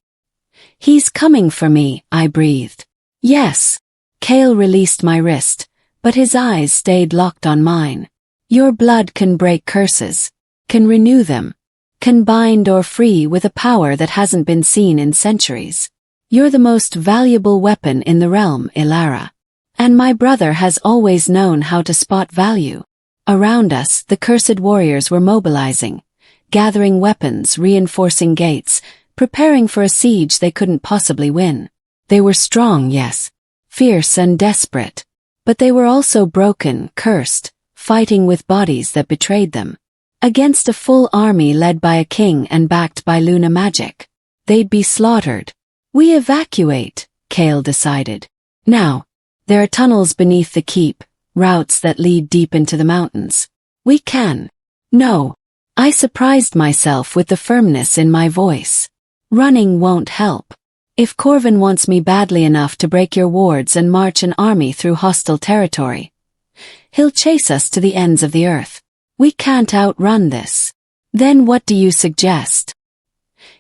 He's coming for me, I breathed. Yes. Kale released my wrist, but his eyes stayed locked on mine. Your blood can break curses, can renew them, can bind or free with a power that hasn't been seen in centuries. You're the most valuable weapon in the realm, Ilara. And my brother has always known how to spot value. Around us, the cursed warriors were mobilizing, gathering weapons, reinforcing gates, preparing for a siege they couldn't possibly win. They were strong, yes, fierce and desperate. But they were also broken, cursed, fighting with bodies that betrayed them. Against a full army led by a king and backed by Luna magic. They'd be slaughtered. We evacuate, Kale decided. Now, there are tunnels beneath the keep, routes that lead deep into the mountains. We can. No. I surprised myself with the firmness in my voice. Running won't help. If Corvin wants me badly enough to break your wards and march an army through hostile territory, he'll chase us to the ends of the earth. We can't outrun this. Then what do you suggest?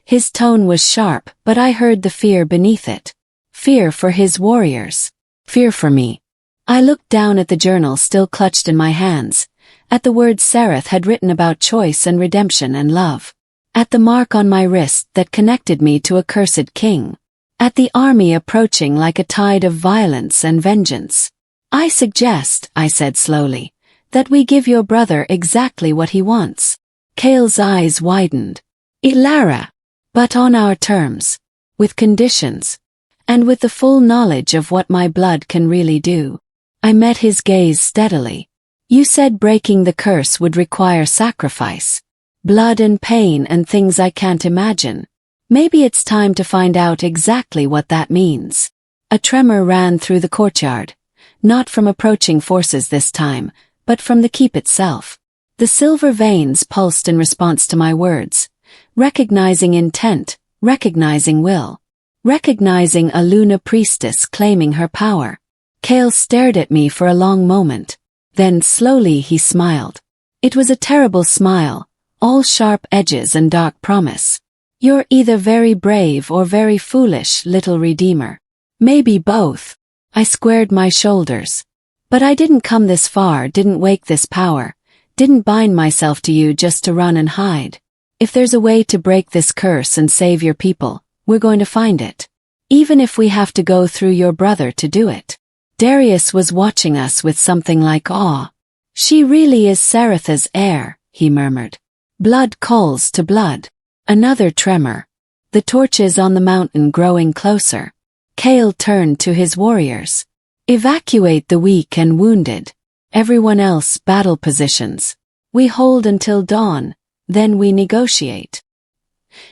His tone was sharp, but I heard the fear beneath it. Fear for his warriors. Fear for me. I looked down at the journal still clutched in my hands, at the words Sereth had written about choice and redemption and love, at the mark on my wrist that connected me to a cursed king, at the army approaching like a tide of violence and vengeance. I suggest, I said slowly, that we give your brother exactly what he wants. Cale's eyes widened. Ilara. But on our terms. With conditions. And with the full knowledge of what my blood can really do. I met his gaze steadily. You said breaking the curse would require sacrifice. Blood and pain and things I can't imagine. Maybe it's time to find out exactly what that means. A tremor ran through the courtyard. Not from approaching forces this time, but from the keep itself. The silver veins pulsed in response to my words, recognizing intent, recognizing will, recognizing a Luna priestess claiming her power. Cale stared at me for a long moment. Then slowly he smiled. It was a terrible smile, all sharp edges and dark promise. You're either very brave or very foolish, little redeemer. Maybe both. I squared my shoulders. But I didn't come this far, didn't wake this power, didn't bind myself to you just to run and hide. If there's a way to break this curse and save your people, we're going to find it. Even if we have to go through your brother to do it. Darius was watching us with something like awe. She really is Sereth's heir, he murmured. Blood calls to blood. Another tremor. The torches on the mountain growing closer. Cale turned to his warriors. Evacuate the weak and wounded. Everyone else battle positions. We hold until dawn, then we negotiate.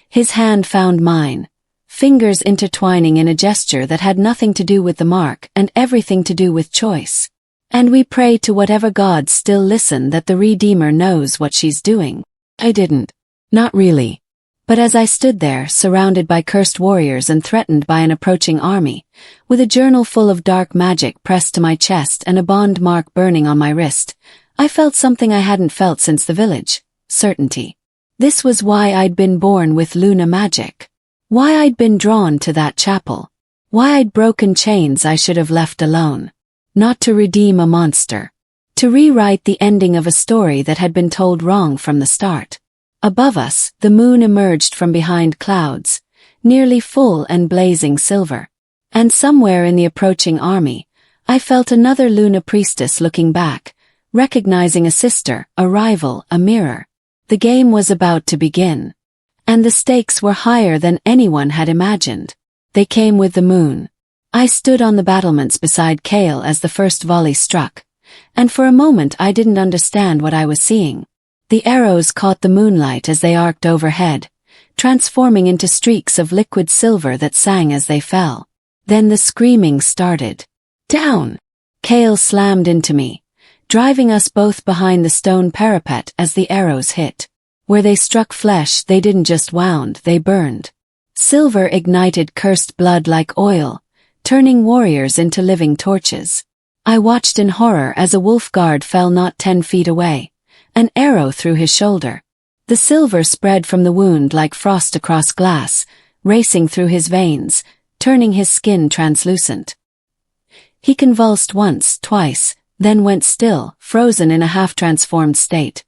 His hand found mine, fingers intertwining in a gesture that had nothing to do with the mark and everything to do with choice. And we pray to whatever gods still listen that the Redeemer knows what she's doing. I didn't. Not really. But as I stood there, surrounded by cursed warriors and threatened by an approaching army, with a journal full of dark magic pressed to my chest and a bond mark burning on my wrist, I felt something I hadn't felt since the village. Certainty. This was why I'd been born with Luna magic. Why I'd been drawn to that chapel. Why I'd broken chains I should have left alone. Not to redeem a monster. To rewrite the ending of a story that had been told wrong from the start. Above us, the moon emerged from behind clouds, nearly full and blazing silver. And somewhere in the approaching army, I felt another Luna priestess looking back, recognizing a sister, a rival, a mirror. The game was about to begin. And the stakes were higher than anyone had imagined. They came with the moon. I stood on the battlements beside Cale as the first volley struck, and for a moment I didn't understand what I was seeing. The arrows caught the moonlight as they arced overhead, transforming into streaks of liquid silver that sang as they fell. Then the screaming started. Down! Cale slammed into me, driving us both behind the stone parapet as the arrows hit. Where they struck flesh, they didn't just wound, they burned. Silver ignited cursed blood like oil, turning warriors into living torches. I watched in horror as a wolf guard fell not 10 feet away, an arrow through his shoulder. The silver spread from the wound like frost across glass, racing through his veins, turning his skin translucent. He convulsed once, twice, then went still, frozen in a half-transformed state.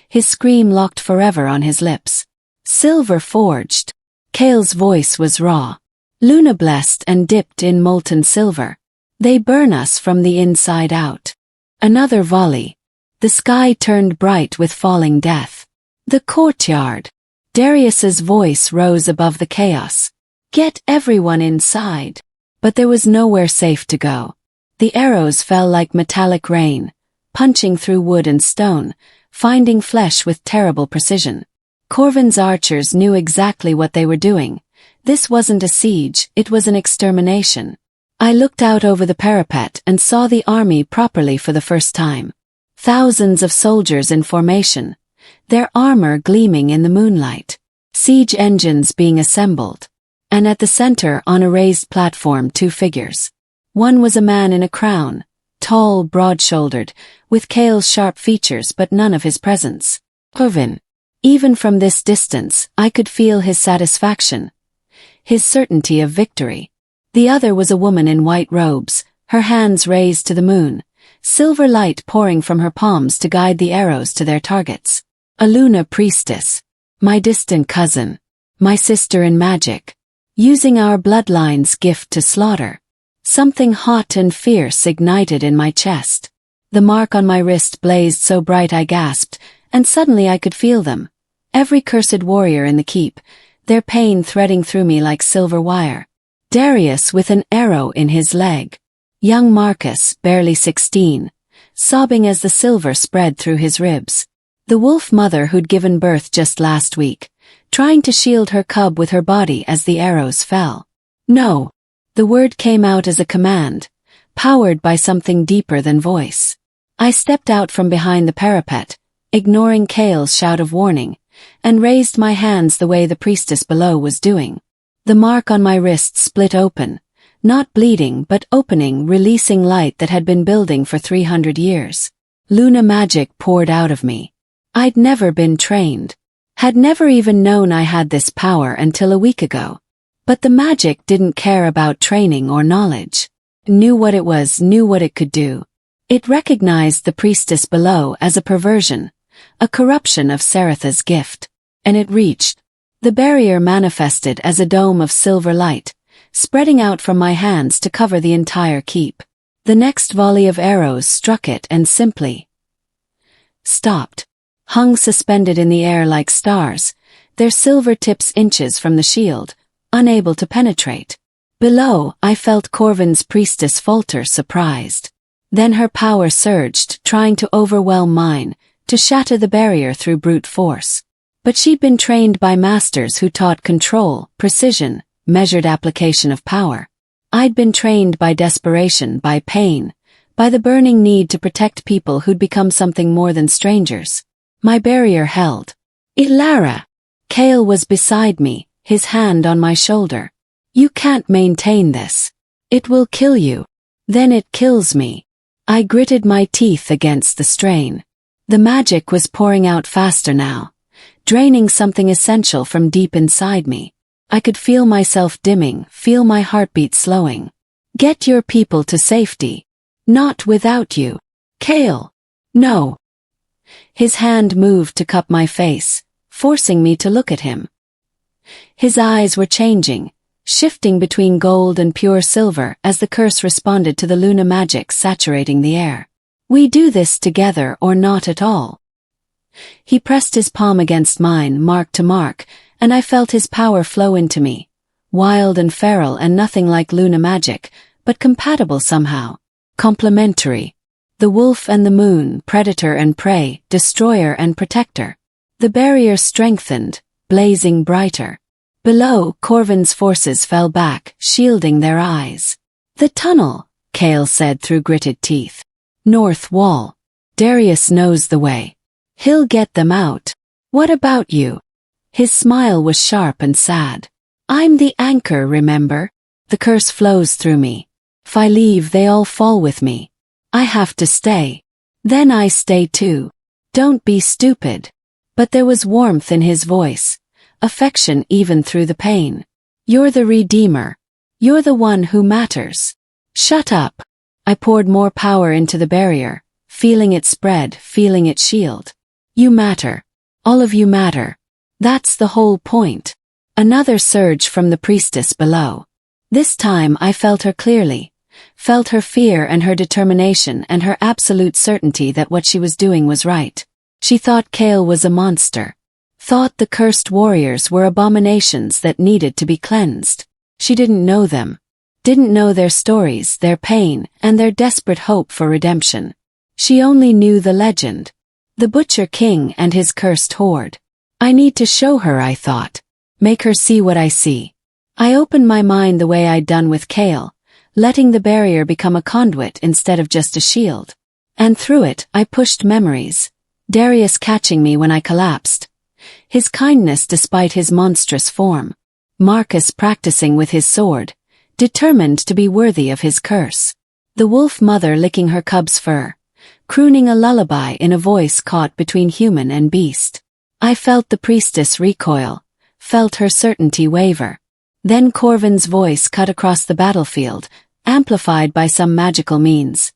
His scream locked forever on his lips. Silver forged. Cale's voice was raw. Luna blessed and dipped in molten silver. They burn us from the inside out. Another volley. The sky turned bright with falling death. The courtyard. Darius's voice rose above the chaos. Get everyone inside. But there was nowhere safe to go. The arrows fell like metallic rain, punching through wood and stone, finding flesh with terrible precision. Corvin's archers knew exactly what they were doing. This wasn't a siege, it was an extermination. I looked out over the parapet and saw the army properly for the first time. Thousands of soldiers in formation, their armor gleaming in the moonlight. Siege engines being assembled. And at the center, on a raised platform, two figures. One was a man in a crown, tall, broad-shouldered, with Kale's sharp features but none of his presence. Corvin. Even from this distance, I could feel his satisfaction, his certainty of victory. The other was a woman in white robes, her hands raised to the moon, silver light pouring from her palms to guide the arrows to their targets. A Luna priestess. My distant cousin. My sister in magic. Using our bloodline's gift to slaughter. Something hot and fierce ignited in my chest. The mark on my wrist blazed so bright I gasped, and suddenly I could feel them. Every cursed warrior in the keep, their pain threading through me like silver wire. Darius with an arrow in his leg. Young Marcus, barely 16, sobbing as the silver spread through his ribs. The wolf mother who'd given birth just last week, trying to shield her cub with her body as the arrows fell. No. The word came out as a command, powered by something deeper than voice. I stepped out from behind the parapet, ignoring Kale's shout of warning, and raised my hands the way the priestess below was doing. The mark on my wrist split open, not bleeding but opening, releasing light that had been building for 300 years. Luna magic poured out of me. I'd never been trained. Had never even known I had this power until a week ago. But the magic didn't care about training or knowledge. Knew what it was, knew what it could do. It recognized the priestess below as a perversion, a corruption of Saratha's gift. And it reached. The barrier manifested as a dome of silver light, spreading out from my hands to cover the entire keep. The next volley of arrows struck it and simply stopped. Hung suspended in the air like stars, their silver tips inches from the shield, unable to penetrate. Below, I felt Corvin's priestess falter, surprised. Then her power surged, trying to overwhelm mine, to shatter the barrier through brute force. But she'd been trained by masters who taught control, precision, measured application of power. I'd been trained by desperation, by pain, by the burning need to protect people who'd become something more than strangers. My barrier held. Ilara! Kale was beside me, his hand on my shoulder. You can't maintain this. It will kill you. Then it kills me. I gritted my teeth against the strain. The magic was pouring out faster now, draining something essential from deep inside me. I could feel myself dimming, feel my heartbeat slowing. Get your people to safety. Not without you. Kale. No. His hand moved to cup my face, forcing me to look at him. His eyes were changing, shifting between gold and pure silver as the curse responded to the Luna magic saturating the air. We do this together or not at all. He pressed his palm against mine, mark to mark, and I felt his power flow into me. Wild and feral and nothing like Luna magic, but compatible somehow. Complementary. The wolf and the moon, predator and prey, destroyer and protector. The barrier strengthened, blazing brighter. Below, Corvin's forces fell back, shielding their eyes. The tunnel, Kale said through gritted teeth. North wall. Darius knows the way. He'll get them out. What about you? His smile was sharp and sad. I'm the anchor, remember? The curse flows through me. If I leave, they all fall with me. I have to stay. Then I stay too. Don't be stupid. But there was warmth in his voice, affection even through the pain. You're the redeemer. You're the one who matters. Shut up. I poured more power into the barrier, feeling it spread, feeling it shield. You matter. All of you matter. That's the whole point. Another surge from the priestess below. This time I felt her clearly. Felt her fear and her determination and her absolute certainty that what she was doing was right. She thought Kale was a monster. Thought the cursed warriors were abominations that needed to be cleansed. She didn't know them. Didn't know their stories, their pain, and their desperate hope for redemption. She only knew the legend. The Butcher King and his cursed horde. I need to show her, I thought. Make her see what I see. I opened my mind the way I'd done with Kale, letting the barrier become a conduit instead of just a shield. And through it, I pushed memories. Darius catching me when I collapsed. His kindness despite his monstrous form. Marcus practicing with his sword, determined to be worthy of his curse. The wolf mother licking her cub's fur, crooning a lullaby in a voice caught between human and beast. I felt the priestess recoil, felt her certainty waver. Then Corvin's voice cut across the battlefield, amplified by some magical means.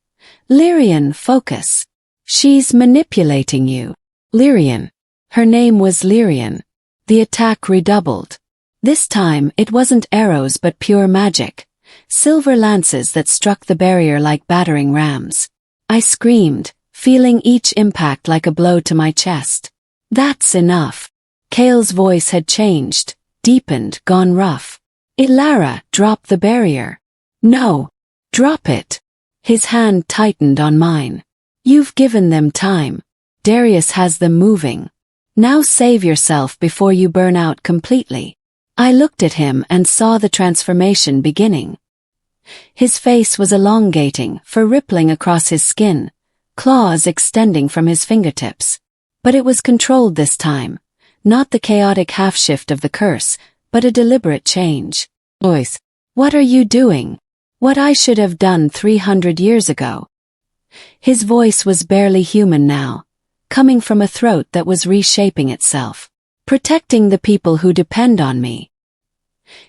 Lyrian, focus. She's manipulating you. Lyrian. Her name was Lyrian. The attack redoubled. This time it wasn't arrows but pure magic. Silver lances that struck the barrier like battering rams. I screamed, feeling each impact like a blow to my chest. That's enough. Kale's voice had changed, deepened, gone rough. Ilara, drop the barrier. No. Drop it. His hand tightened on mine. You've given them time. Darius has them moving. Now save yourself before you burn out completely. I looked at him and saw the transformation beginning. His face was elongating, fur rippling across his skin, claws extending from his fingertips. But it was controlled this time, not the chaotic half-shift of the curse, but a deliberate change. Voice. What are you doing? What I should have done 300 years ago. His voice was barely human now, coming from a throat that was reshaping itself. Protecting the people who depend on me.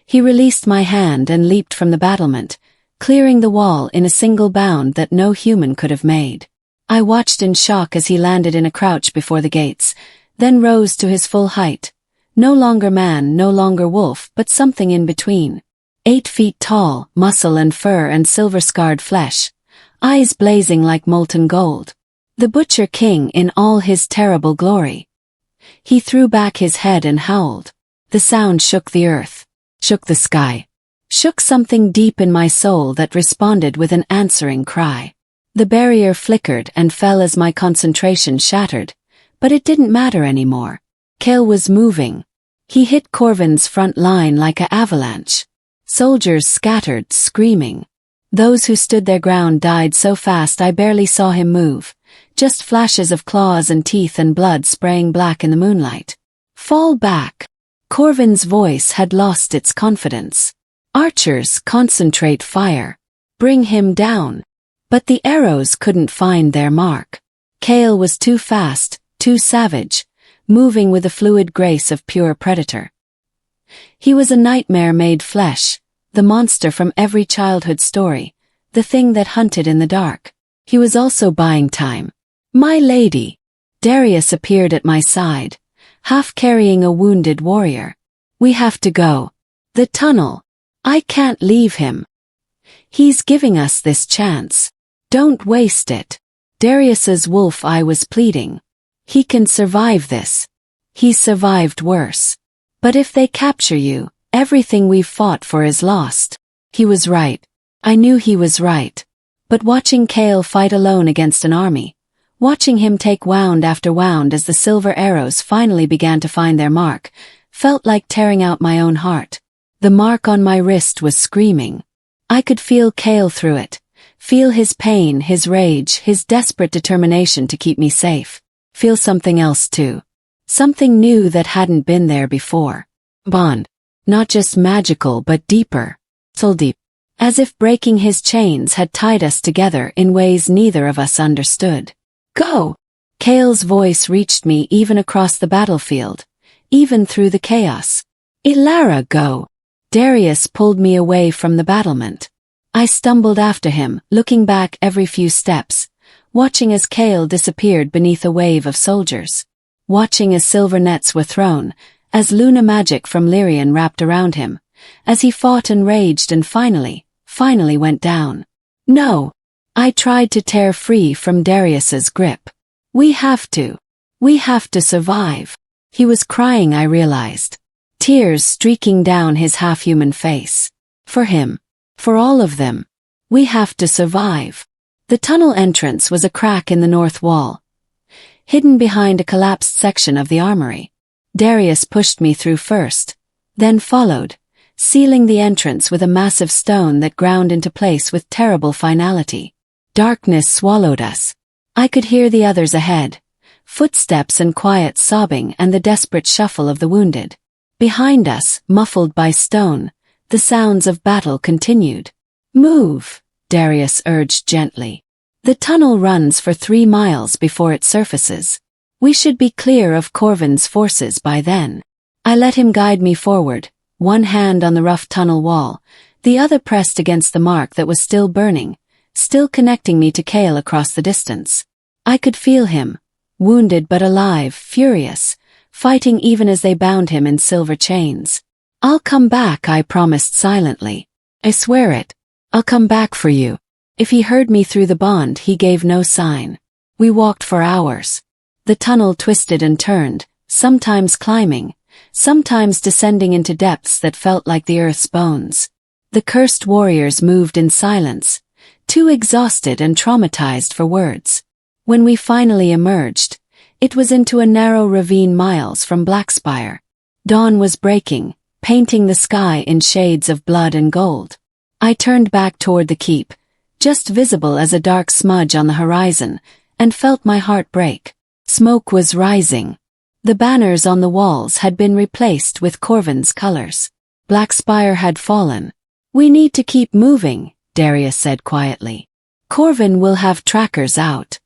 He released my hand and leaped from the battlement, clearing the wall in a single bound that no human could have made. I watched in shock as he landed in a crouch before the gates, then rose to his full height. No longer man, no longer wolf, but something in between. 8 feet tall, muscle and fur and silver-scarred flesh, eyes blazing like molten gold. The Butcher King in all his terrible glory. He threw back his head and howled. The sound shook the earth, shook the sky, shook something deep in my soul that responded with an answering cry. The barrier flickered and fell as my concentration shattered, but it didn't matter anymore. Kale was moving. He hit Corvin's front line like an avalanche. Soldiers scattered, screaming. Those who stood their ground died so fast I barely saw him move. Just flashes of claws and teeth and blood spraying black in the moonlight. Fall back. Corvin's voice had lost its confidence. Archers, concentrate fire. Bring him down. But the arrows couldn't find their mark. Kale was too fast, too savage, moving with the fluid grace of pure predator. He was a nightmare made flesh, the monster from every childhood story, the thing that hunted in the dark. He was also buying time. My lady. Darius appeared at my side, half carrying a wounded warrior. We have to go. The tunnel. I can't leave him. He's giving us this chance. Don't waste it. Darius's wolf eye was pleading. He can survive this. He's survived worse. But if they capture you, everything we've fought for is lost. He was right. I knew he was right. But watching Kale fight alone against an army, watching him take wound after wound as the silver arrows finally began to find their mark, felt like tearing out my own heart. The mark on my wrist was screaming. I could feel Kale through it, feel his pain, his rage, his desperate determination to keep me safe. Feel something else too. Something new that hadn't been there before. Bond. Not just magical but deeper. So deep. As if breaking his chains had tied us together in ways neither of us understood. Go! Kale's voice reached me even across the battlefield, even through the chaos. Ilara, go! Darius pulled me away from the battlement. I stumbled after him, looking back every few steps, watching as Kale disappeared beneath a wave of soldiers. Watching as silver nets were thrown, as Luna magic from Lyrian wrapped around him, as he fought and raged and finally went down. No! I tried to tear free from Darius's grip. We have to survive. He was crying, I realized. Tears streaking down his half-human face. For him. For all of them. We have to survive. The tunnel entrance was a crack in the north wall, hidden behind a collapsed section of the armory. Darius pushed me through first, then followed, sealing the entrance with a massive stone that ground into place with terrible finality. Darkness swallowed us. I could hear the others ahead, footsteps and quiet sobbing and the desperate shuffle of the wounded. Behind us, muffled by stone, the sounds of battle continued. "Move," Darius urged gently. "The tunnel runs for 3 miles before it surfaces. We should be clear of Corvin's forces by then." I let him guide me forward, one hand on the rough tunnel wall, the other pressed against the mark that was still burning, still connecting me to Cale across the distance. I could feel him, wounded but alive, furious, fighting even as they bound him in silver chains. "I'll come back," I promised silently. "I swear it. I'll come back for you." If he heard me through the bond, he gave no sign. We walked for hours. The tunnel twisted and turned, sometimes climbing, sometimes descending into depths that felt like the earth's bones. The cursed warriors moved in silence, too exhausted and traumatized for words. When we finally emerged, it was into a narrow ravine miles from Blackspire. Dawn was breaking, painting the sky in shades of blood and gold. I turned back toward the keep, just visible as a dark smudge on the horizon, and felt my heart break. Smoke was rising. The banners on the walls had been replaced with Corvin's colors. Blackspire had fallen. "We need to keep moving," Darius said quietly. "Corvin will have trackers out.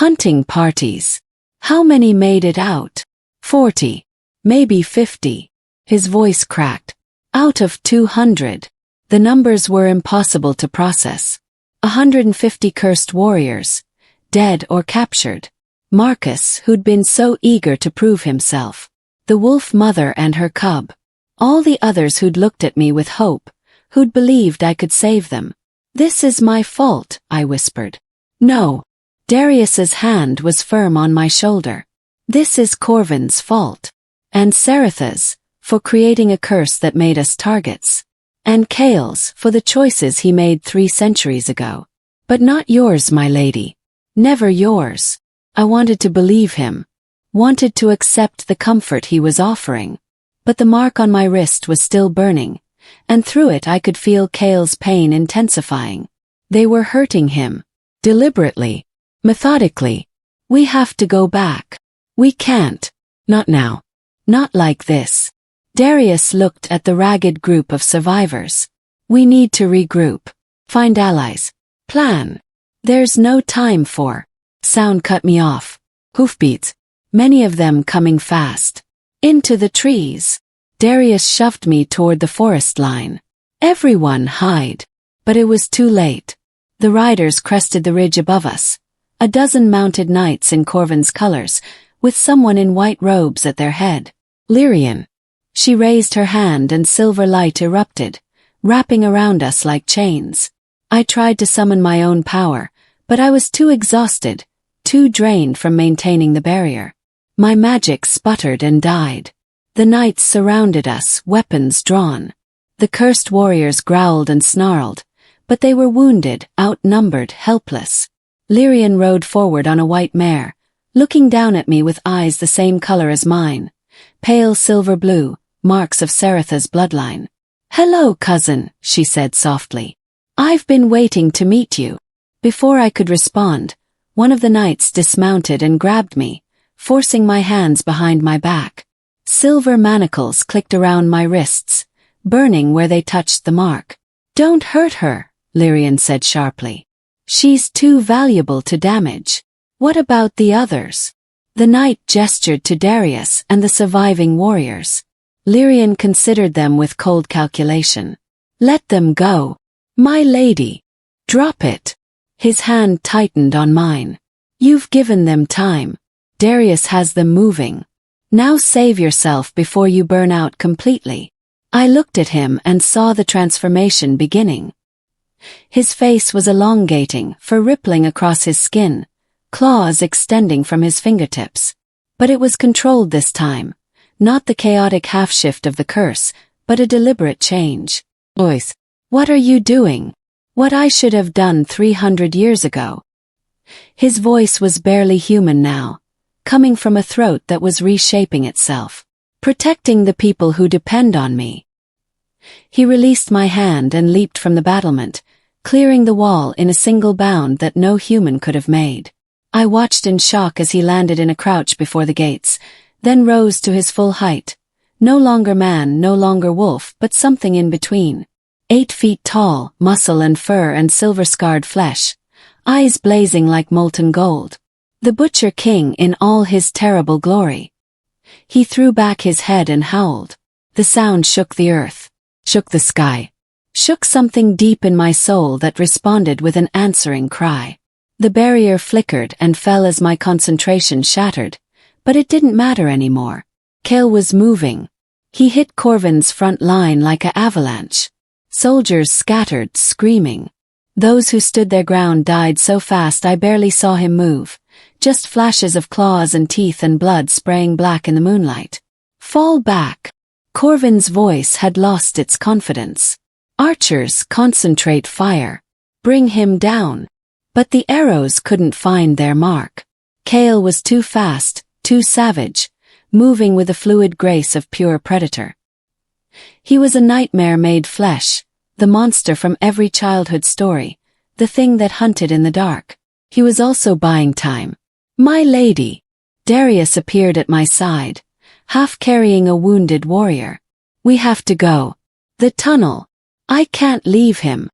Hunting parties. How many made it out?" 40. Maybe 50. His voice cracked. "Out of 200. The numbers were impossible to process. 150 cursed warriors, dead or captured. Marcus, who'd been so eager to prove himself. The wolf mother and her cub. All the others who'd looked at me with hope, who'd believed I could save them. "This is my fault," I whispered. "No." Darius's hand was firm on my shoulder. "This is Corvin's fault. And Seretha's, for creating a curse that made us targets. And Cale's, for the choices he made 3 centuries ago. But not yours, my lady. Never yours." I wanted to believe him. Wanted to accept the comfort he was offering. But the mark on my wrist was still burning, and through it I could feel Cale's pain intensifying. They were hurting him. Deliberately. Methodically. "We have to go back. We can't. Not now. Not like this." Darius looked at the ragged group of survivors. "We need to regroup. Find allies. Plan. There's no time for." Sound cut me off. Hoofbeats. Many of them coming fast. Into the trees. Darius shoved me toward the forest line. "Everyone hide." But it was too late. The riders crested the ridge above us. A dozen mounted knights in Corvin's colors, with someone in white robes at their head. "Lyrian." She raised her hand and silver light erupted, wrapping around us like chains. I tried to summon my own power, but I was too exhausted, too drained from maintaining the barrier. My magic sputtered and died. The knights surrounded us, weapons drawn. The cursed warriors growled and snarled, but they were wounded, outnumbered, helpless. Lyrian rode forward on a white mare, looking down at me with eyes the same color as mine. Pale silver blue, marks of Seretha's bloodline. "Hello, cousin," she said softly. "I've been waiting to meet you." Before I could respond, one of the knights dismounted and grabbed me, forcing my hands behind my back. Silver manacles clicked around my wrists, burning where they touched the mark. "Don't hurt her," Lyrian said sharply. "She's too valuable to damage." "What about the others?" The knight gestured to Darius and the surviving warriors. Lyrian considered them with cold calculation. "Let them go." "My lady." "Drop it." His hand tightened on mine. "You've given them time. Darius has them moving. Now save yourself before you burn out completely." I looked at him and saw the transformation beginning. His face was elongating, fur rippling across his skin, claws extending from his fingertips. But it was controlled this time, not the chaotic half-shift of the curse, but a deliberate change. "Lois, what are you doing?" "What I should have done 300 years ago." His voice was barely human now, coming from a throat that was reshaping itself. "Protecting the people who depend on me." He released my hand and leaped from the battlement, clearing the wall in a single bound that no human could have made. I watched in shock as he landed in a crouch before the gates, then rose to his full height. No longer man, no longer wolf, but something in between. 8 feet tall, muscle and fur and silver-scarred flesh, eyes blazing like molten gold. The Butcher King in all his terrible glory. He threw back his head and howled. The sound shook the earth, shook the sky, shook something deep in my soul that responded with an answering cry. The barrier flickered and fell as my concentration shattered, but it didn't matter anymore. Kale was moving. He hit Corvin's front line like an avalanche. Soldiers scattered, screaming. Those who stood their ground died so fast I barely saw him move. Just flashes of claws and teeth and blood spraying black in the moonlight. Fall back. Corvin's voice had lost its confidence. Archers, concentrate fire. Bring him down. But the arrows couldn't find their mark. Kale was too fast, too savage, moving with the fluid grace of pure predator. He was a nightmare made flesh, the monster from every childhood story, the thing that hunted in the dark. He was also buying time. My lady. Darius appeared at my side, half carrying a wounded warrior. We have to go. The tunnel. I can't leave him.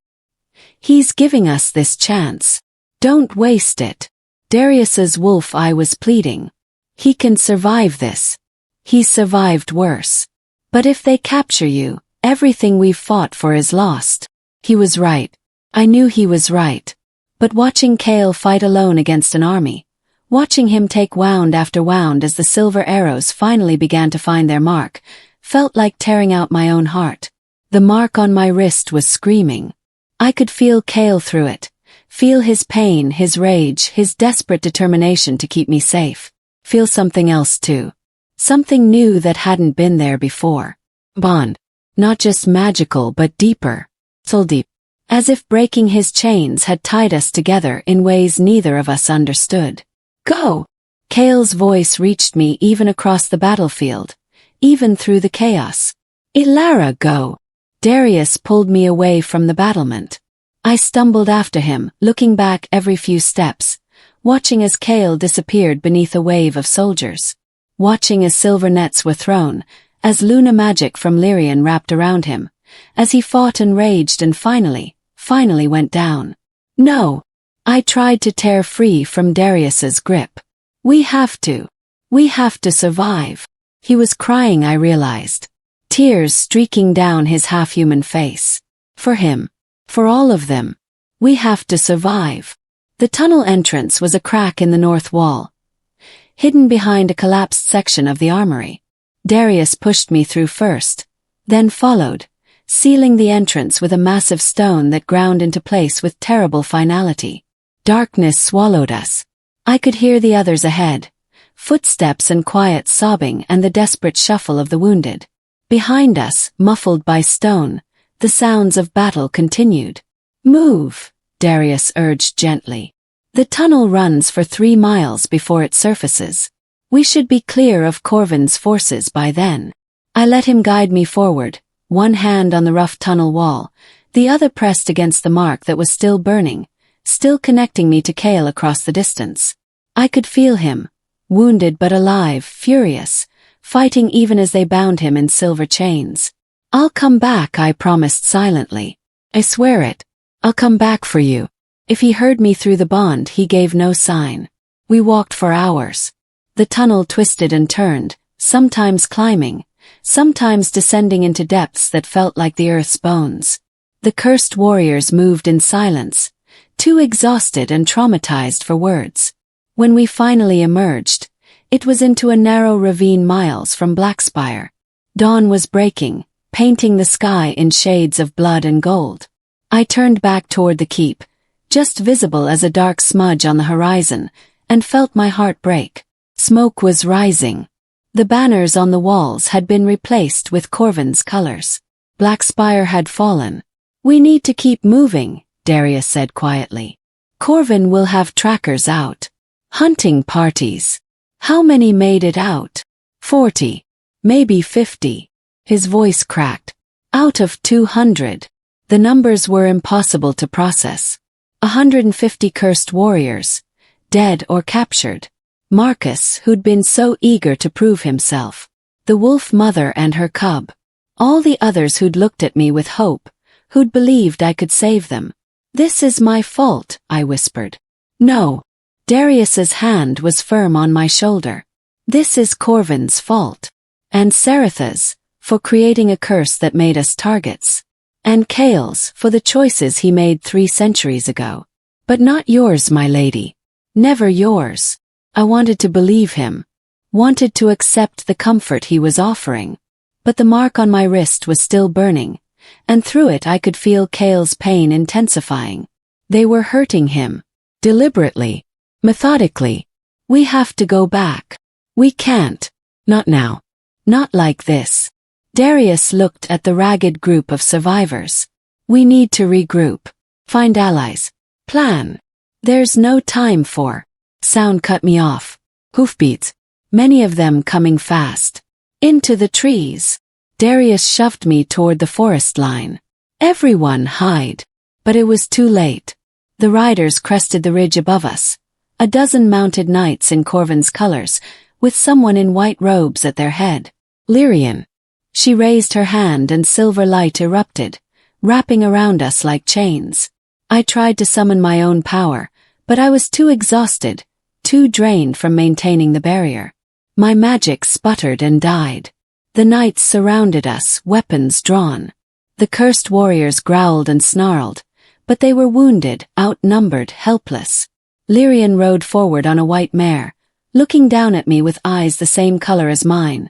He's giving us this chance. Don't waste it. Darius's wolf eye was pleading. He can survive this. He survived worse. But if they capture you, everything we've fought for is lost. He was right. I knew he was right. But watching Kale fight alone against an army, watching him take wound after wound as the silver arrows finally began to find their mark, felt like tearing out my own heart. The mark on my wrist was screaming. I could feel Kale through it, feel his pain, his rage, his desperate determination to keep me safe. Feel something else too. Something new that hadn't been there before. Bond. Not just magical but deeper. Soul deep. As if breaking his chains had tied us together in ways neither of us understood. Go! Kale's voice reached me even across the battlefield, even through the chaos. Ilara, go! Darius pulled me away from the battlement. I stumbled after him, looking back every few steps, watching as Kale disappeared beneath a wave of soldiers. Watching as silver nets were thrown, as Luna magic from Lyrian wrapped around him, as he fought and raged and finally went down. No! I tried to tear free from Darius's grip. We have to survive. He was crying, I realized. Tears streaking down his half-human face. For him. For all of them. We have to survive. The tunnel entrance was a crack in the north wall, hidden behind a collapsed section of the armory. Darius pushed me through first, then followed, sealing the entrance with a massive stone that ground into place with terrible finality. Darkness swallowed us. I could hear the others ahead, footsteps and quiet sobbing and the desperate shuffle of the wounded. Behind us, muffled by stone, the sounds of battle continued. Move, Darius urged gently. The tunnel runs for 3 miles before it surfaces. We should be clear of Corvin's forces by then. I let him guide me forward, one hand on the rough tunnel wall, the other pressed against the mark that was still burning, still connecting me to Kale across the distance. I could feel him, wounded but alive, furious, fighting even as they bound him in silver chains. I'll come back, I promised silently. I swear it. I'll come back for you. If he heard me through the bond, he gave no sign. We walked for hours. The tunnel twisted and turned, sometimes climbing, sometimes descending into depths that felt like the earth's bones. The cursed warriors moved in silence, too exhausted and traumatized for words. When we finally emerged, it was into a narrow ravine miles from Blackspire. Dawn was breaking, painting the sky in shades of blood and gold. I turned back toward the keep, just visible as a dark smudge on the horizon, and felt my heart break. Smoke was rising. The banners on the walls had been replaced with Corvin's colors. Blackspire had fallen. We need to keep moving, Darius said quietly. Corvin will have trackers out. Hunting parties. How many made it out? 40. Maybe 50. His voice cracked. Out of 200. The numbers were impossible to process. 150 cursed warriors, dead or captured. Marcus, who'd been so eager to prove himself. The wolf mother and her cub. All the others who'd looked at me with hope, who'd believed I could save them. "This is my fault," I whispered. "No." Darius's hand was firm on my shoulder. "This is Corvin's fault. And Seratha's, for creating a curse that made us targets. And Kale's, for the choices he made 3 centuries ago. But not yours, my lady. Never yours." I wanted to believe him. Wanted to accept the comfort he was offering. But the mark on my wrist was still burning, and through it I could feel Kale's pain intensifying. They were hurting him. Deliberately. Methodically. "We have to go back. We can't. Not now. Not like this." Darius looked at the ragged group of survivors. "We need to regroup. Find allies. Plan. There's no time for." Sound cut me off. Hoofbeats. Many of them coming fast. Into the trees. Darius shoved me toward the forest line. "Everyone hide." But it was too late. The riders crested the ridge above us. A dozen mounted knights in Corvin's colors, with someone in white robes at their head. "Lyrian." She raised her hand and silver light erupted, wrapping around us like chains. I tried to summon my own power, but I was too exhausted, too drained from maintaining the barrier. My magic sputtered and died. The knights surrounded us, weapons drawn. The cursed warriors growled and snarled, but they were wounded, outnumbered, helpless. Lyrian rode forward on a white mare, looking down at me with eyes the same color as mine.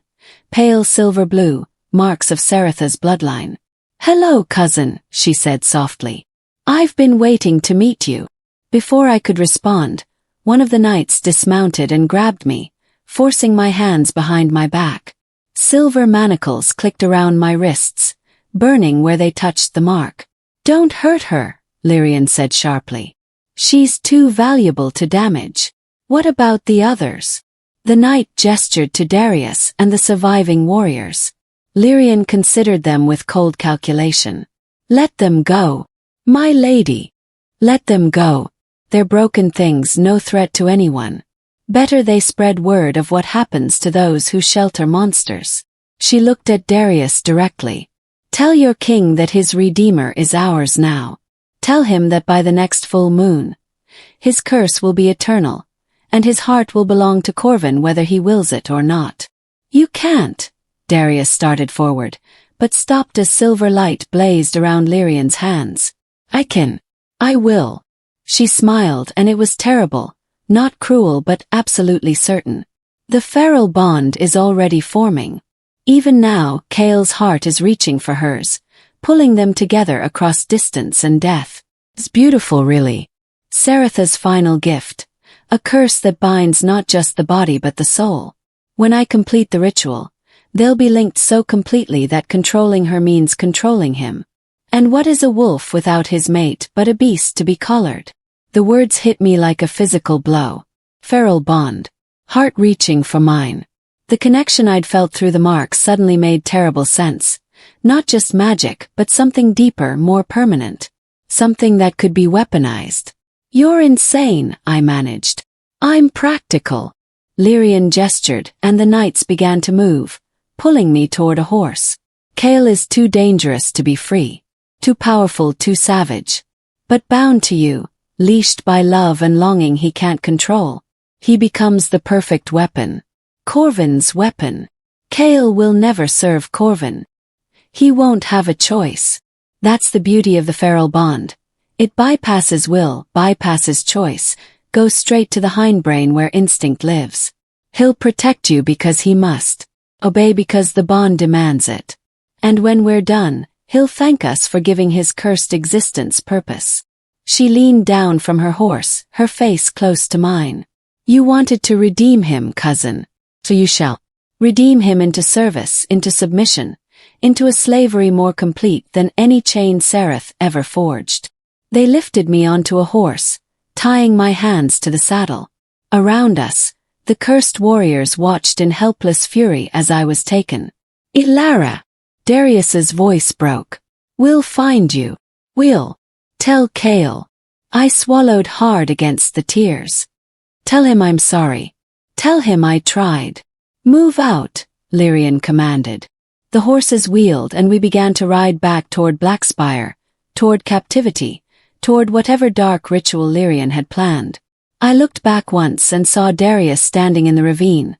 Pale silver blue, marks of Seratha's bloodline. "Hello, cousin," she said softly. "I've been waiting to meet you." Before I could respond, one of the knights dismounted and grabbed me, forcing my hands behind my back. Silver manacles clicked around my wrists, burning where they touched the mark. "Don't hurt her," Lyrian said sharply. "She's too valuable to damage." "What about the others?" The knight gestured to Darius and the surviving warriors. Lyrian considered them with cold calculation. "Let them go. My lady. Let them go. They're broken things, no threat to anyone. Better they spread word of what happens to those who shelter monsters." She looked at Darius directly. "Tell your king that his redeemer is ours now. Tell him that by the next full moon, his curse will be eternal, and his heart will belong to Corvin whether he wills it or not." "You can't." Darius started forward, but stopped as silver light blazed around Lyrian's hands. "I can. I will." She smiled, and it was terrible, not cruel but absolutely certain. The feral bond is already forming. Even now, Kale's heart is reaching for hers, pulling them together across distance and death. It's beautiful, really. Seratha's final gift. A curse that binds not just the body but the soul. When I complete the ritual, they'll be linked so completely that controlling her means controlling him. And what is a wolf without his mate but a beast to be collared? The words hit me like a physical blow. Feral bond. Heart reaching for mine. The connection I'd felt through the mark suddenly made terrible sense. Not just magic, but something deeper, more permanent. Something that could be weaponized. "You're insane," I managed. "I'm practical." Lyrian gestured, and the knights began to move, pulling me toward a horse. Kale is too dangerous to be free. Too powerful, too savage. But bound to you, leashed by love and longing he can't control. He becomes the perfect weapon. Corvin's weapon. Kale will never serve Corvin. He won't have a choice. That's the beauty of the feral bond. It bypasses will, bypasses choice, goes straight to the hindbrain where instinct lives. He'll protect you because he must. Obey because the bond demands it. And when we're done, he'll thank us for giving his cursed existence purpose. She leaned down from her horse, her face close to mine. "You wanted to redeem him, cousin. So you shall. Redeem him into service, into submission, into a slavery more complete than any chain Serath ever forged." They lifted me onto a horse, tying my hands to the saddle. Around us, the cursed warriors watched in helpless fury as I was taken. "Ilara!" Darius's voice broke. "We'll find you. We'll. Tell Kale." I swallowed hard against the tears. Tell him I'm sorry. Tell him I tried. Move out, Lyrian commanded. The horses wheeled and we began to ride back toward Blackspire, toward captivity, toward whatever dark ritual Lyrian had planned. I looked back once and saw Darius standing in the ravine,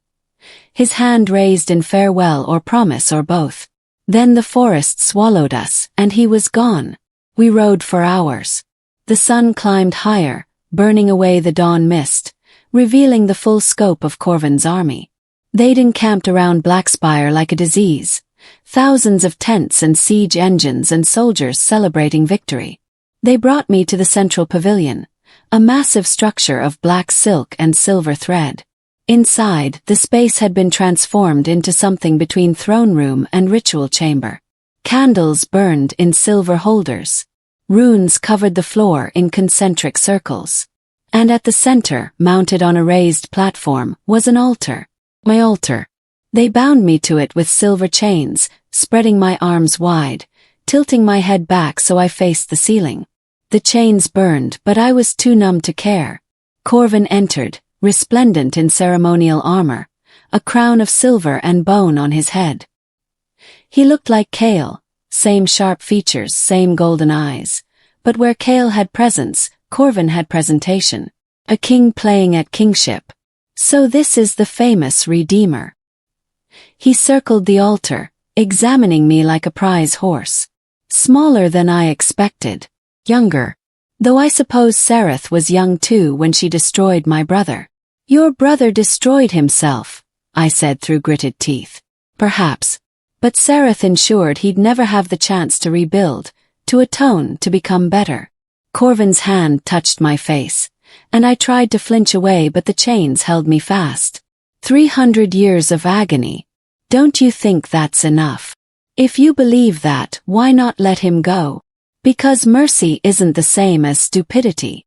his hand raised in farewell or promise or both. Then the forest swallowed us, and he was gone. We rode for hours. The sun climbed higher, burning away the dawn mist, revealing the full scope of Corvin's army. They'd encamped around Blackspire like a disease, thousands of tents and siege engines and soldiers celebrating victory. They brought me to the central pavilion, a massive structure of black silk and silver thread. Inside, the space had been transformed into something between throne room and ritual chamber. Candles burned in silver holders. Runes covered the floor in concentric circles. And at the center, mounted on a raised platform, was an altar. My altar. They bound me to it with silver chains, spreading my arms wide, tilting my head back so I faced the ceiling. The chains burned, but I was too numb to care. Corvin entered, resplendent in ceremonial armor, a crown of silver and bone on his head. He looked like Kale, same sharp features, same golden eyes, but where Kale had presence, Corvin had presentation, a king playing at kingship. So this is the famous Redeemer. He circled the altar, examining me like a prize horse. Smaller than I expected, younger. Though I suppose Sereth was young too when she destroyed my brother. Your brother destroyed himself, I said through gritted teeth. Perhaps. But Sereth ensured he'd never have the chance to rebuild, to atone, to become better. Corvin's hand touched my face, and I tried to flinch away but the chains held me fast. 300 years of agony. Don't you think that's enough? If you believe that, why not let him go? Because mercy isn't the same as stupidity.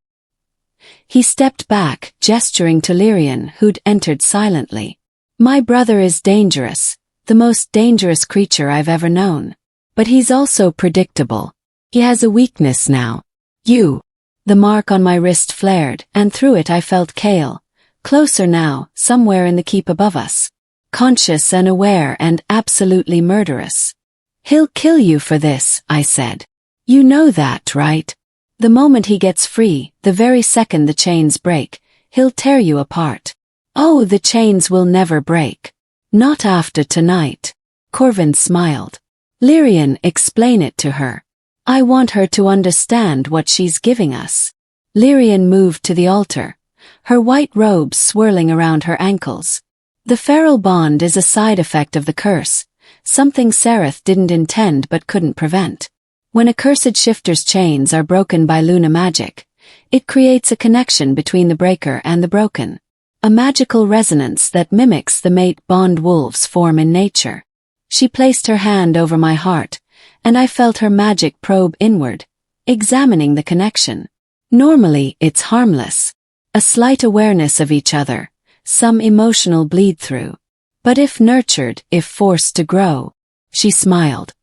He stepped back, gesturing to Lyrian, who'd entered silently. My brother is dangerous, the most dangerous creature I've ever known. But he's also predictable. He has a weakness now. You. The mark on my wrist flared, and through it I felt Kale, closer now, somewhere in the keep above us. Conscious and aware and absolutely murderous. He'll kill you for this, I said. You know that, right? The moment he gets free, the very second the chains break, he'll tear you apart. Oh, the chains will never break. Not after tonight. Corvin smiled. Lyrian, explain it to her. I want her to understand what she's giving us. Lyrian moved to the altar, her white robes swirling around her ankles. The feral bond is a side effect of the curse, something Sereth didn't intend but couldn't prevent. When a cursed shifter's chains are broken by Luna magic, it creates a connection between the breaker and the broken. A magical resonance that mimics the mate bond wolves form in nature. She placed her hand over my heart, and I felt her magic probe inward, examining the connection. Normally, it's harmless. A slight awareness of each other, some emotional bleed-through. But if nurtured, if forced to grow, she smiled.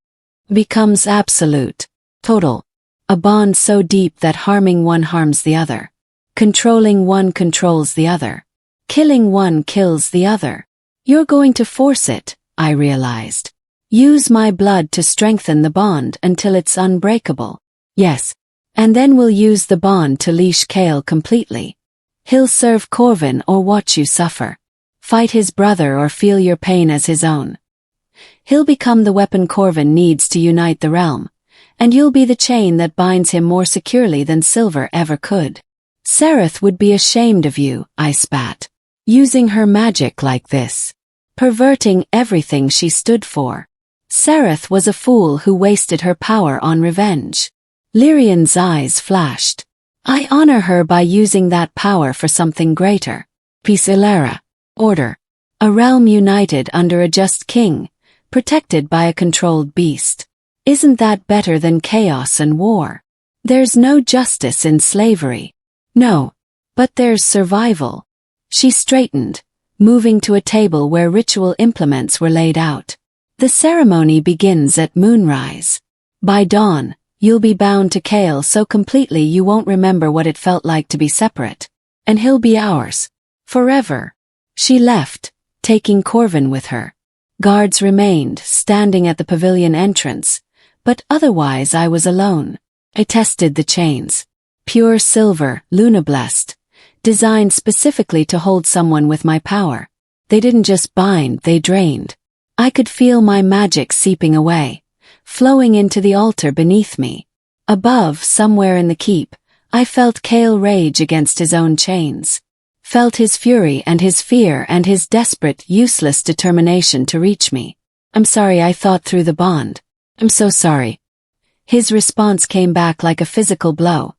Becomes absolute, total. A bond so deep that harming one harms the other. Controlling one controls the other. Killing one kills the other. You're going to force it, I realized. Use my blood to strengthen the bond until it's unbreakable. Yes. And then we'll use the bond to leash Kale completely. He'll serve Corvin or watch you suffer. Fight his brother or feel your pain as his own. He'll become the weapon Corvin needs to unite the realm, and you'll be the chain that binds him more securely than silver ever could. Sereth would be ashamed of you, I spat. Using her magic like this. Perverting everything she stood for. Sereth was a fool who wasted her power on revenge. Lyrian's eyes flashed. I honor her by using that power for something greater. Peace Ilera. Order. A realm united under a just king, protected by a controlled beast. Isn't that better than chaos and war? There's no justice in slavery. No. But there's survival. She straightened, moving to a table where ritual implements were laid out. The ceremony begins at moonrise. By dawn, you'll be bound to Kale so completely you won't remember what it felt like to be separate. And he'll be ours. Forever. She left, taking Corvin with her. Guards remained, standing at the pavilion entrance, but otherwise I was alone. I tested the chains. Pure silver, Luna-blessed, designed specifically to hold someone with my power. They didn't just bind, they drained. I could feel my magic seeping away, flowing into the altar beneath me. Above, somewhere in the keep, I felt Kale rage against his own chains. Felt his fury and his fear and his desperate, useless determination to reach me. "I'm sorry I thought through the bond. I'm so sorry." His response came back like a physical blow.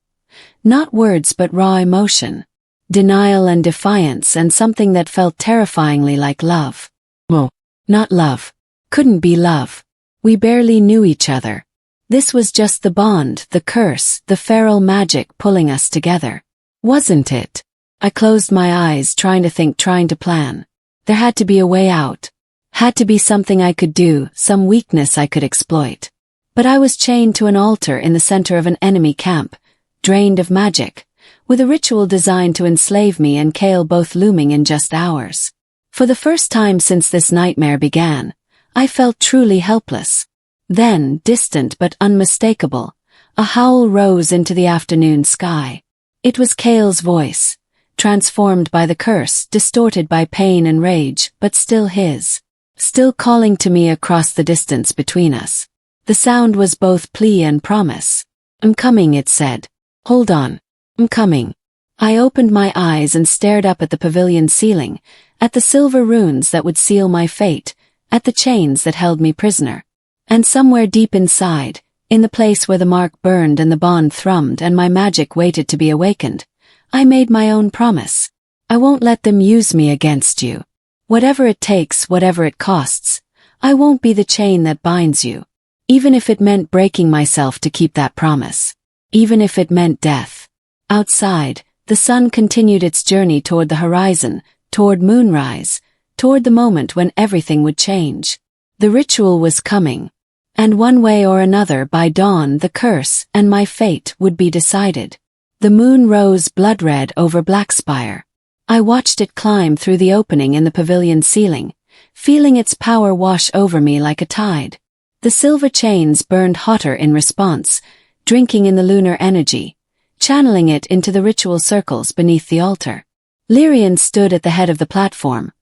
Not words but raw emotion. Denial and defiance and something that felt terrifyingly like love. No, not love. Couldn't be love. We barely knew each other. This was just the bond, the curse, the feral magic pulling us together. Wasn't it? I closed my eyes, trying to think, trying to plan. There had to be a way out. Had to be something I could do, some weakness I could exploit. But I was chained to an altar in the center of an enemy camp, drained of magic, with a ritual designed to enslave me and Kale both looming in just hours. For the first time since this nightmare began, I felt truly helpless. Then, distant but unmistakable, a howl rose into the afternoon sky. It was Kale's voice, transformed by the curse, distorted by pain and rage, but still his. Still calling to me across the distance between us. The sound was both plea and promise. "I'm coming," it said. "Hold on. I'm coming." I opened my eyes and stared up at the pavilion ceiling, at the silver runes that would seal my fate, at the chains that held me prisoner. And somewhere deep inside, in the place where the mark burned and the bond thrummed and my magic waited to be awakened, I made my own promise. I won't let them use me against you. Whatever it takes, whatever it costs, I won't be the chain that binds you. Even if it meant breaking myself to keep that promise. Even if it meant death. Outside, the sun continued its journey toward the horizon, toward moonrise, toward the moment when everything would change. The ritual was coming. And one way or another by dawn the curse and my fate would be decided. The moon rose blood-red over Blackspire. I watched it climb through the opening in the pavilion ceiling, feeling its power wash over me like a tide. The silver chains burned hotter in response, drinking in the lunar energy, channeling it into the ritual circles beneath the altar. Lyrian stood at the head of the platform,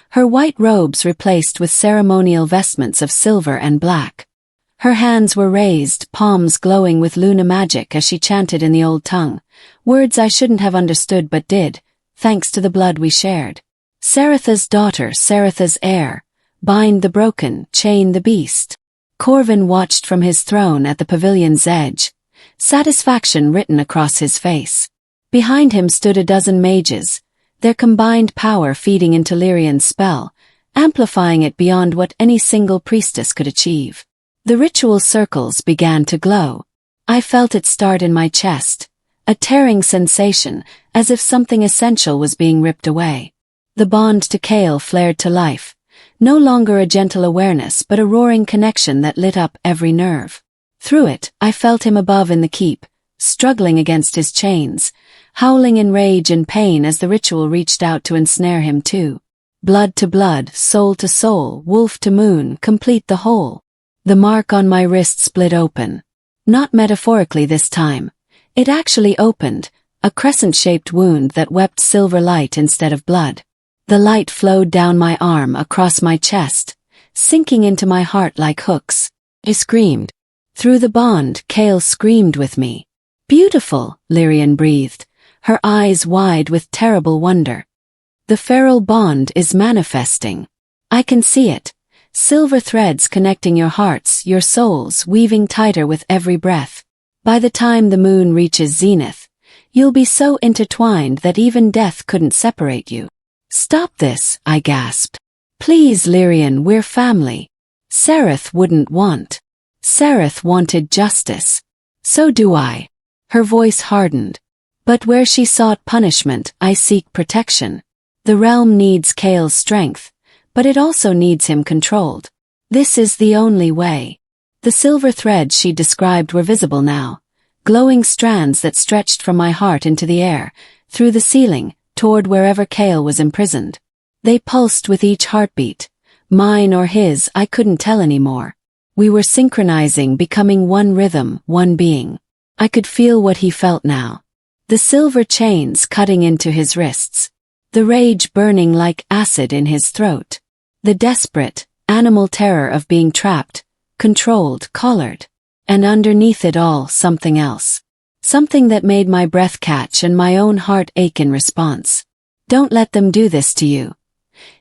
her white robes replaced with ceremonial vestments of silver and black. Her hands were raised, palms glowing with Luna magic as she chanted in the old tongue, words I shouldn't have understood but did, thanks to the blood we shared. Seretha's daughter, Seretha's heir, bind the broken, chain the beast. Corvin watched from his throne at the pavilion's edge, satisfaction written across his face. Behind him stood a dozen mages, their combined power feeding into Lyrian's spell, amplifying it beyond what any single priestess could achieve. The ritual circles began to glow. I felt it start in my chest, a tearing sensation, as if something essential was being ripped away. The bond to Kale flared to life, no longer a gentle awareness but a roaring connection that lit up every nerve. Through it, I felt him above in the keep, struggling against his chains, howling in rage and pain as the ritual reached out to ensnare him too. Blood to blood, soul to soul, wolf to moon, complete the whole. The mark on my wrist split open. Not metaphorically this time. It actually opened, a crescent-shaped wound that wept silver light instead of blood. The light flowed down my arm, across my chest, sinking into my heart like hooks. I screamed. Through the bond, Kale screamed with me. "Beautiful," Lyrian breathed, her eyes wide with terrible wonder. "The feral bond is manifesting. I can see it. Silver threads connecting your hearts, your souls, weaving tighter with every breath. By the time the moon reaches zenith, you'll be so intertwined that even death couldn't separate you." "Stop this," I gasped. "Please, Lyrian, we're family." Sereth wouldn't want. Sereth wanted justice. "So do I." Her voice hardened. "But where she sought punishment, I seek protection. The realm needs Kale's strength, but it also needs him controlled. This is the only way." The silver threads she described were visible now, glowing strands that stretched from my heart into the air, through the ceiling, toward wherever Kale was imprisoned. They pulsed with each heartbeat. Mine or his, I couldn't tell anymore. We were synchronizing, becoming one rhythm, one being. I could feel what he felt now. The silver chains cutting into his wrists. The rage burning like acid in his throat. The desperate, animal terror of being trapped, controlled, collared. And underneath it all, something else. Something that made my breath catch and my own heart ache in response. Don't let them do this to you.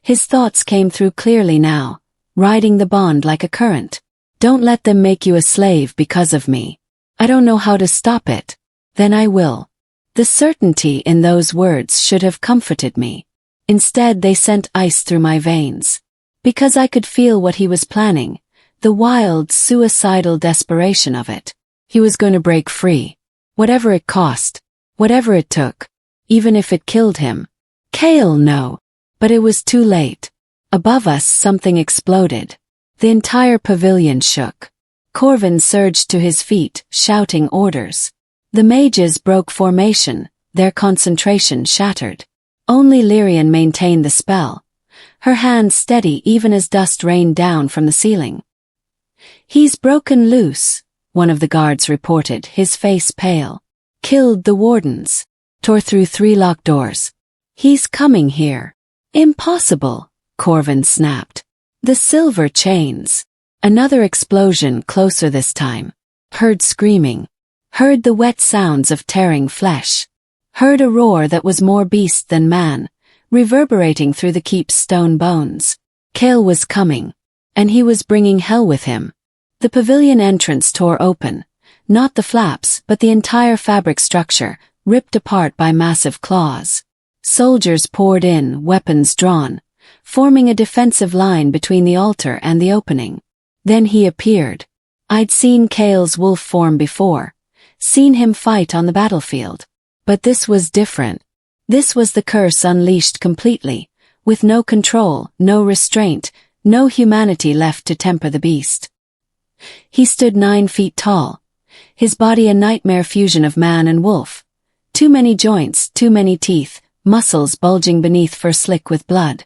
His thoughts came through clearly now, riding the bond like a current. Don't let them make you a slave because of me. I don't know how to stop it. Then I will. The certainty in those words should have comforted me. Instead, they sent ice through my veins. Because I could feel what he was planning, the wild, suicidal desperation of it. He was going to break free. Whatever it cost. Whatever it took. Even if it killed him. Kale, no. But it was too late. Above us, something exploded. The entire pavilion shook. Corvin surged to his feet, shouting orders. The mages broke formation, their concentration shattered. Only Lyrian maintained the spell. Her hands steady even as dust rained down from the ceiling. He's broken loose, one of the guards reported, his face pale. Killed the wardens. Tore through 3 locked doors. He's coming here. Impossible, Corvin snapped. The silver chains. Another explosion closer this time. Heard screaming. Heard the wet sounds of tearing flesh. Heard a roar that was more beast than man, reverberating through the keep's stone bones. Kale was coming. And he was bringing hell with him. The pavilion entrance tore open. Not the flaps, but the entire fabric structure, ripped apart by massive claws. Soldiers poured in, weapons drawn, forming a defensive line between the altar and the opening. Then he appeared. I'd seen Kale's wolf form before, seen him fight on the battlefield. But this was different. This was the curse unleashed completely, with no control, no restraint, no humanity left to temper the beast. He stood 9 feet tall, his body a nightmare fusion of man and wolf. Too many joints, too many teeth, muscles bulging beneath fur slick with blood.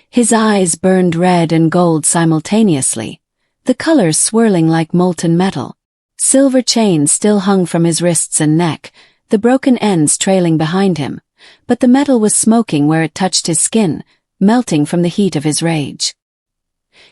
His eyes burned red and gold simultaneously, the colors swirling like molten metal. Silver chains still hung from his wrists and neck, the broken ends trailing behind him, but the metal was smoking where it touched his skin, melting from the heat of his rage.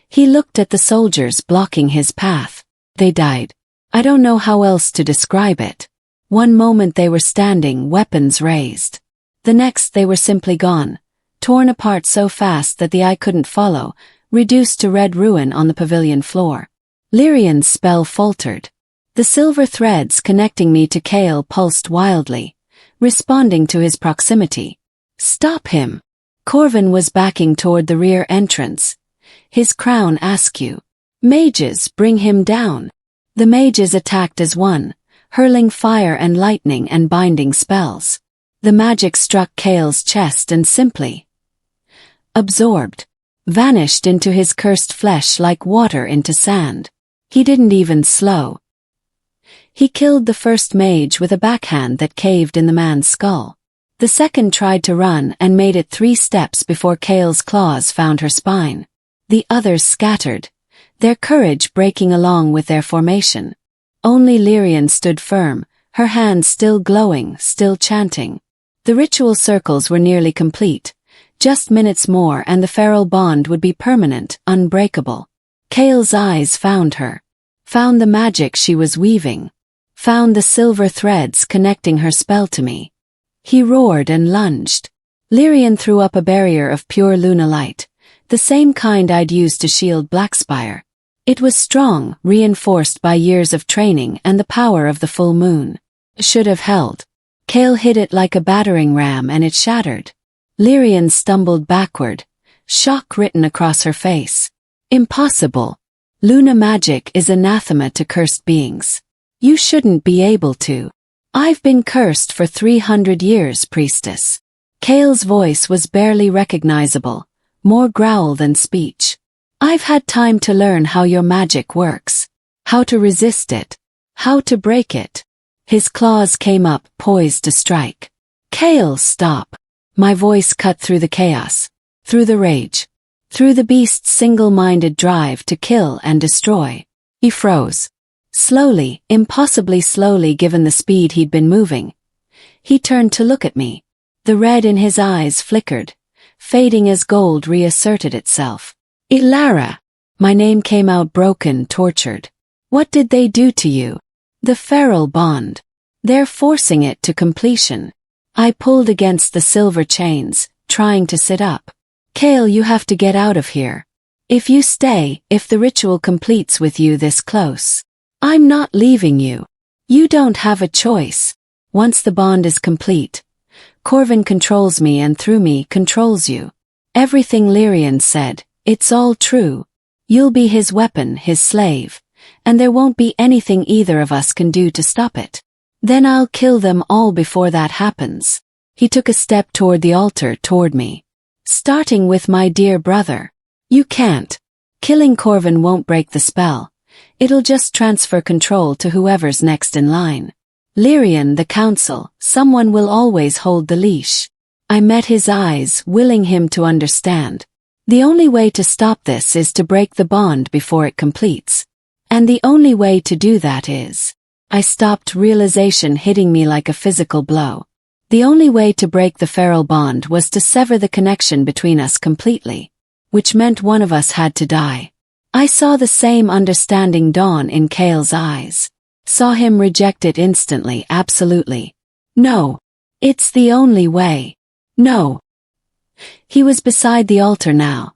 He looked at the soldiers blocking his path. They died. I don't know how else to describe it. One moment they were standing, weapons raised. The next they were simply gone, torn apart so fast that the eye couldn't follow, reduced to red ruin on the pavilion floor. Lyrian's spell faltered. The silver threads connecting me to Kale pulsed wildly, responding to his proximity. Stop him! Corvin was backing toward the rear entrance, his crown askew. Mages, bring him down! The mages attacked as one, hurling fire and lightning and binding spells. The magic struck Kale's chest and simply absorbed, vanished into his cursed flesh like water into sand. He didn't even slow. He killed the first mage with a backhand that caved in the man's skull. The second tried to run and made it 3 steps before Kale's claws found her spine. The others scattered, their courage breaking along with their formation. Only Lyrian stood firm, her hands still glowing, still chanting. The ritual circles were nearly complete. Just minutes more and the feral bond would be permanent, unbreakable. Kale's eyes found her. Found the magic she was weaving. Found the silver threads connecting her spell to me. He roared and lunged. Lyrian threw up a barrier of pure Luna light, the same kind I'd used to shield Blackspire. It was strong, reinforced by years of training and the power of the full moon. Should have held. Kale hit it like a battering ram and it shattered. Lyrian stumbled backward, shock written across her face. Impossible. Luna magic is anathema to cursed beings. You shouldn't be able to. I've been cursed for 300 years, priestess. Kale's voice was barely recognizable, more growl than speech. I've had time to learn how your magic works, how to resist it, how to break it. His claws came up, poised to strike. Kale, stop. My voice cut through the chaos, through the rage, through the beast's single-minded drive to kill and destroy. He froze. Slowly, impossibly slowly given the speed he'd been moving. He turned to look at me. The red in his eyes flickered, fading as gold reasserted itself. Ilara! My name came out broken, tortured. What did they do to you? The feral bond. They're forcing it to completion. I pulled against the silver chains, trying to sit up. Kale, you have to get out of here. If you stay, if the ritual completes with you this close, I'm not leaving you. You don't have a choice. Once the bond is complete, Corvin controls me and through me controls you. Everything Lyrian said, it's all true. You'll be his weapon, his slave, and there won't be anything either of us can do to stop it. Then I'll kill them all before that happens. He took a step toward the altar, toward me. Starting with my dear brother. You can't. Killing Corvin won't break the spell. It'll just transfer control to whoever's next in line. Lyrian, the council, someone will always hold the leash. I met his eyes, willing him to understand. The only way to stop this is to break the bond before it completes. And the only way to do that is... I stopped, realization hitting me like a physical blow. The only way to break the feral bond was to sever the connection between us completely, which meant one of us had to die. I saw the same understanding dawn in Kale's eyes. Saw him reject it instantly, absolutely. No. It's the only way. No. He was beside the altar now.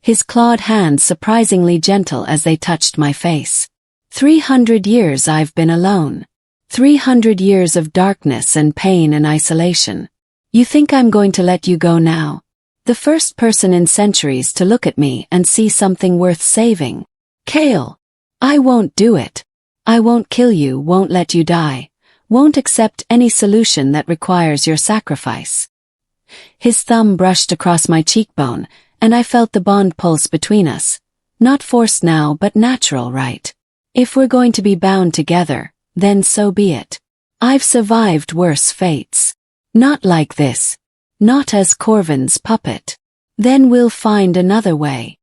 His clawed hands surprisingly gentle as they touched my face. 300 years I've been alone. 300 years of darkness and pain and isolation. You think I'm going to let you go now? The first person in centuries to look at me and see something worth saving. Kale. I won't do it. I won't kill you, won't let you die. Won't accept any solution that requires your sacrifice. His thumb brushed across my cheekbone, and I felt the bond pulse between us. Not forced now, but natural, right? If we're going to be bound together, then so be it. I've survived worse fates. Not like this. Not as Corvin's puppet. Then we'll find another way.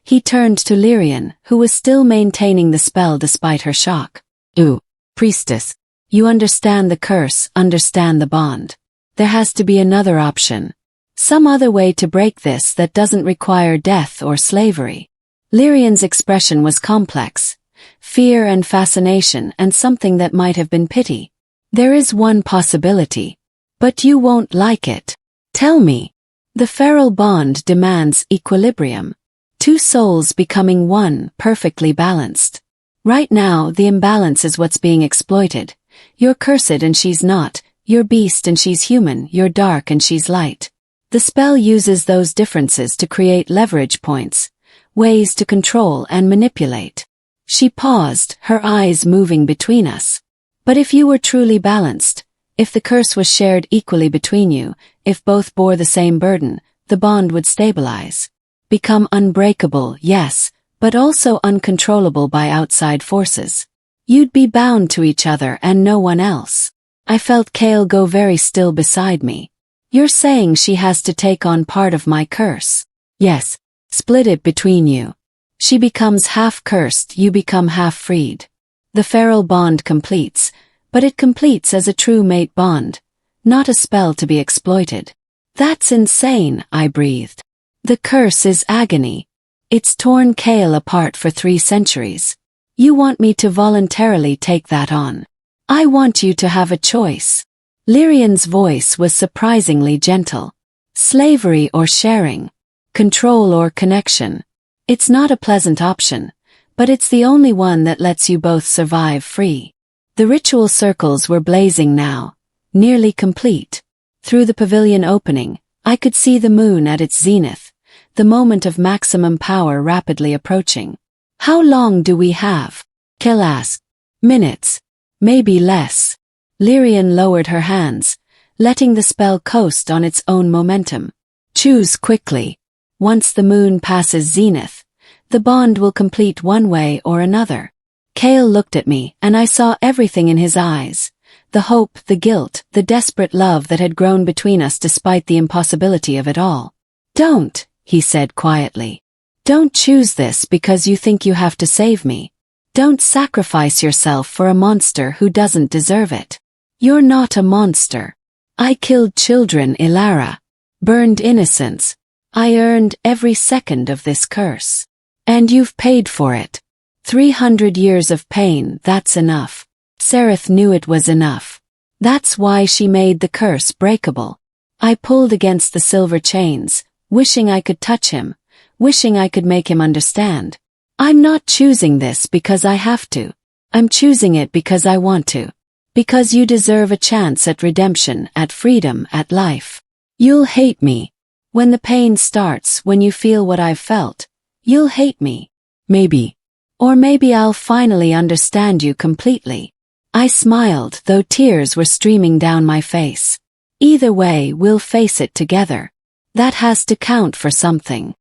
He turned to Lyrian, who was still maintaining the spell despite her shock. Ooh, priestess. You understand the curse, understand the bond. There has to be another option. Some other way to break this that doesn't require death or slavery. Lyrian's expression was complex. Fear and fascination and something that might have been pity. There is one possibility. But you won't like it. Tell me. The feral bond demands equilibrium. Two souls becoming one, perfectly balanced. Right now, the imbalance is what's being exploited. You're cursed and she's not. You're beast and she's human. You're dark and she's light. The spell uses those differences to create leverage points, ways to control and manipulate. She paused, her eyes moving between us. But if you were truly balanced, if the curse was shared equally between you, if both bore the same burden, the bond would stabilize. Become unbreakable, yes, but also uncontrollable by outside forces. You'd be bound to each other and no one else. I felt Kale go very still beside me. You're saying she has to take on part of my curse? Yes, split it between you. She becomes half cursed, you become half freed. The feral bond completes, but it completes as a true mate bond, not a spell to be exploited. That's insane, I breathed. The curse is agony. It's torn Kale apart for 3 centuries. You want me to voluntarily take that on. I want you to have a choice. Lyrian's voice was surprisingly gentle. Slavery or sharing. Control or connection. It's not a pleasant option, but it's the only one that lets you both survive free. The ritual circles were blazing now, nearly complete. Through the pavilion opening, I could see the moon at its zenith, the moment of maximum power rapidly approaching. How long do we have? Kale asked. Minutes. Maybe less. Lyrian lowered her hands, letting the spell coast on its own momentum. Choose quickly. Once the moon passes zenith, the bond will complete one way or another. Kale looked at me, and I saw everything in his eyes. The hope, the guilt, the desperate love that had grown between us despite the impossibility of it all. "Don't," he said quietly. "Don't choose this because you think you have to save me. Don't sacrifice yourself for a monster who doesn't deserve it. You're not a monster. I killed children, Ilara. Burned innocents. I earned every second of this curse. And you've paid for it. 300 years of pain, that's enough." Sereth knew it was enough. That's why she made the curse breakable. I pulled against the silver chains, wishing I could touch him, wishing I could make him understand. "I'm not choosing this because I have to. I'm choosing it because I want to. Because you deserve a chance at redemption, at freedom, at life. You'll hate me. When the pain starts, when you feel what I've felt, you'll hate me. Maybe. Or maybe I'll finally understand you completely." I smiled, though tears were streaming down my face. "Either way, we'll face it together. That has to count for something."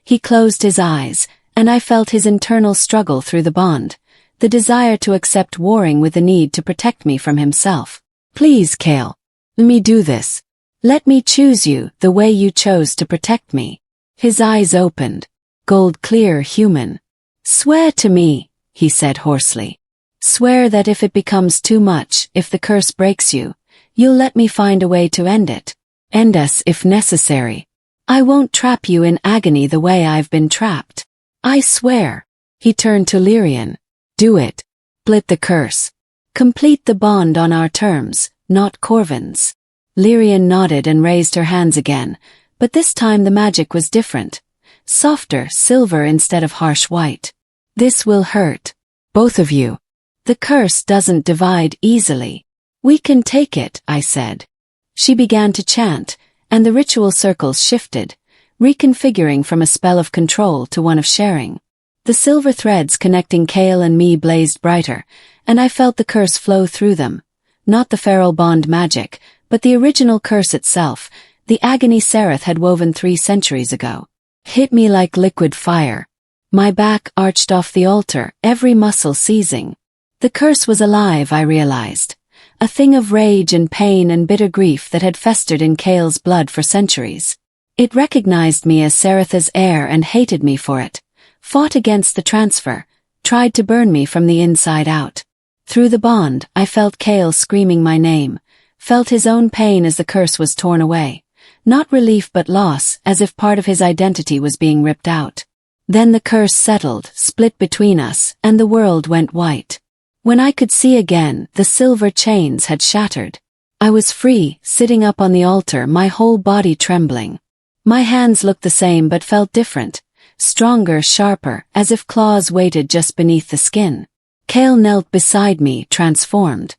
He closed his eyes, and I felt his internal struggle through the bond, the desire to accept warring with the need to protect me from himself. "Please, Kale. Let me do this. Let me choose you the way you chose to protect me." His eyes opened. Gold clear, human. "Swear to me," he said hoarsely. "Swear that if it becomes too much, if the curse breaks you, you'll let me find a way to end it. End us if necessary. I won't trap you in agony the way I've been trapped. I swear." He turned to Lyrian. "Do it. Split the curse. Complete the bond on our terms, not Corvin's." Lyrian nodded and raised her hands again, but this time the magic was different. Softer, silver instead of harsh white. "This will hurt. Both of you. The curse doesn't divide easily. We can take it," I said. She began to chant, and the ritual circles shifted, reconfiguring from a spell of control to one of sharing. The silver threads connecting Kale and me blazed brighter, and I felt the curse flow through them. Not the feral bond magic, but the original curse itself, the agony Sereth had woven 3 centuries ago. Hit me like liquid fire. My back arched off the altar, every muscle seizing. The curse was alive, I realized. A thing of rage and pain and bitter grief that had festered in Kale's blood for centuries. It recognized me as Sereth's heir and hated me for it. Fought against the transfer, tried to burn me from the inside out. Through the bond, I felt Kale screaming my name, felt his own pain as the curse was torn away. Not relief but loss, as if part of his identity was being ripped out. Then the curse settled, split between us, and the world went white. When I could see again, the silver chains had shattered. I was free, sitting up on the altar, my whole body trembling. My hands looked the same but felt different. Stronger, sharper, as if claws waited just beneath the skin. Kale knelt beside me, transformed.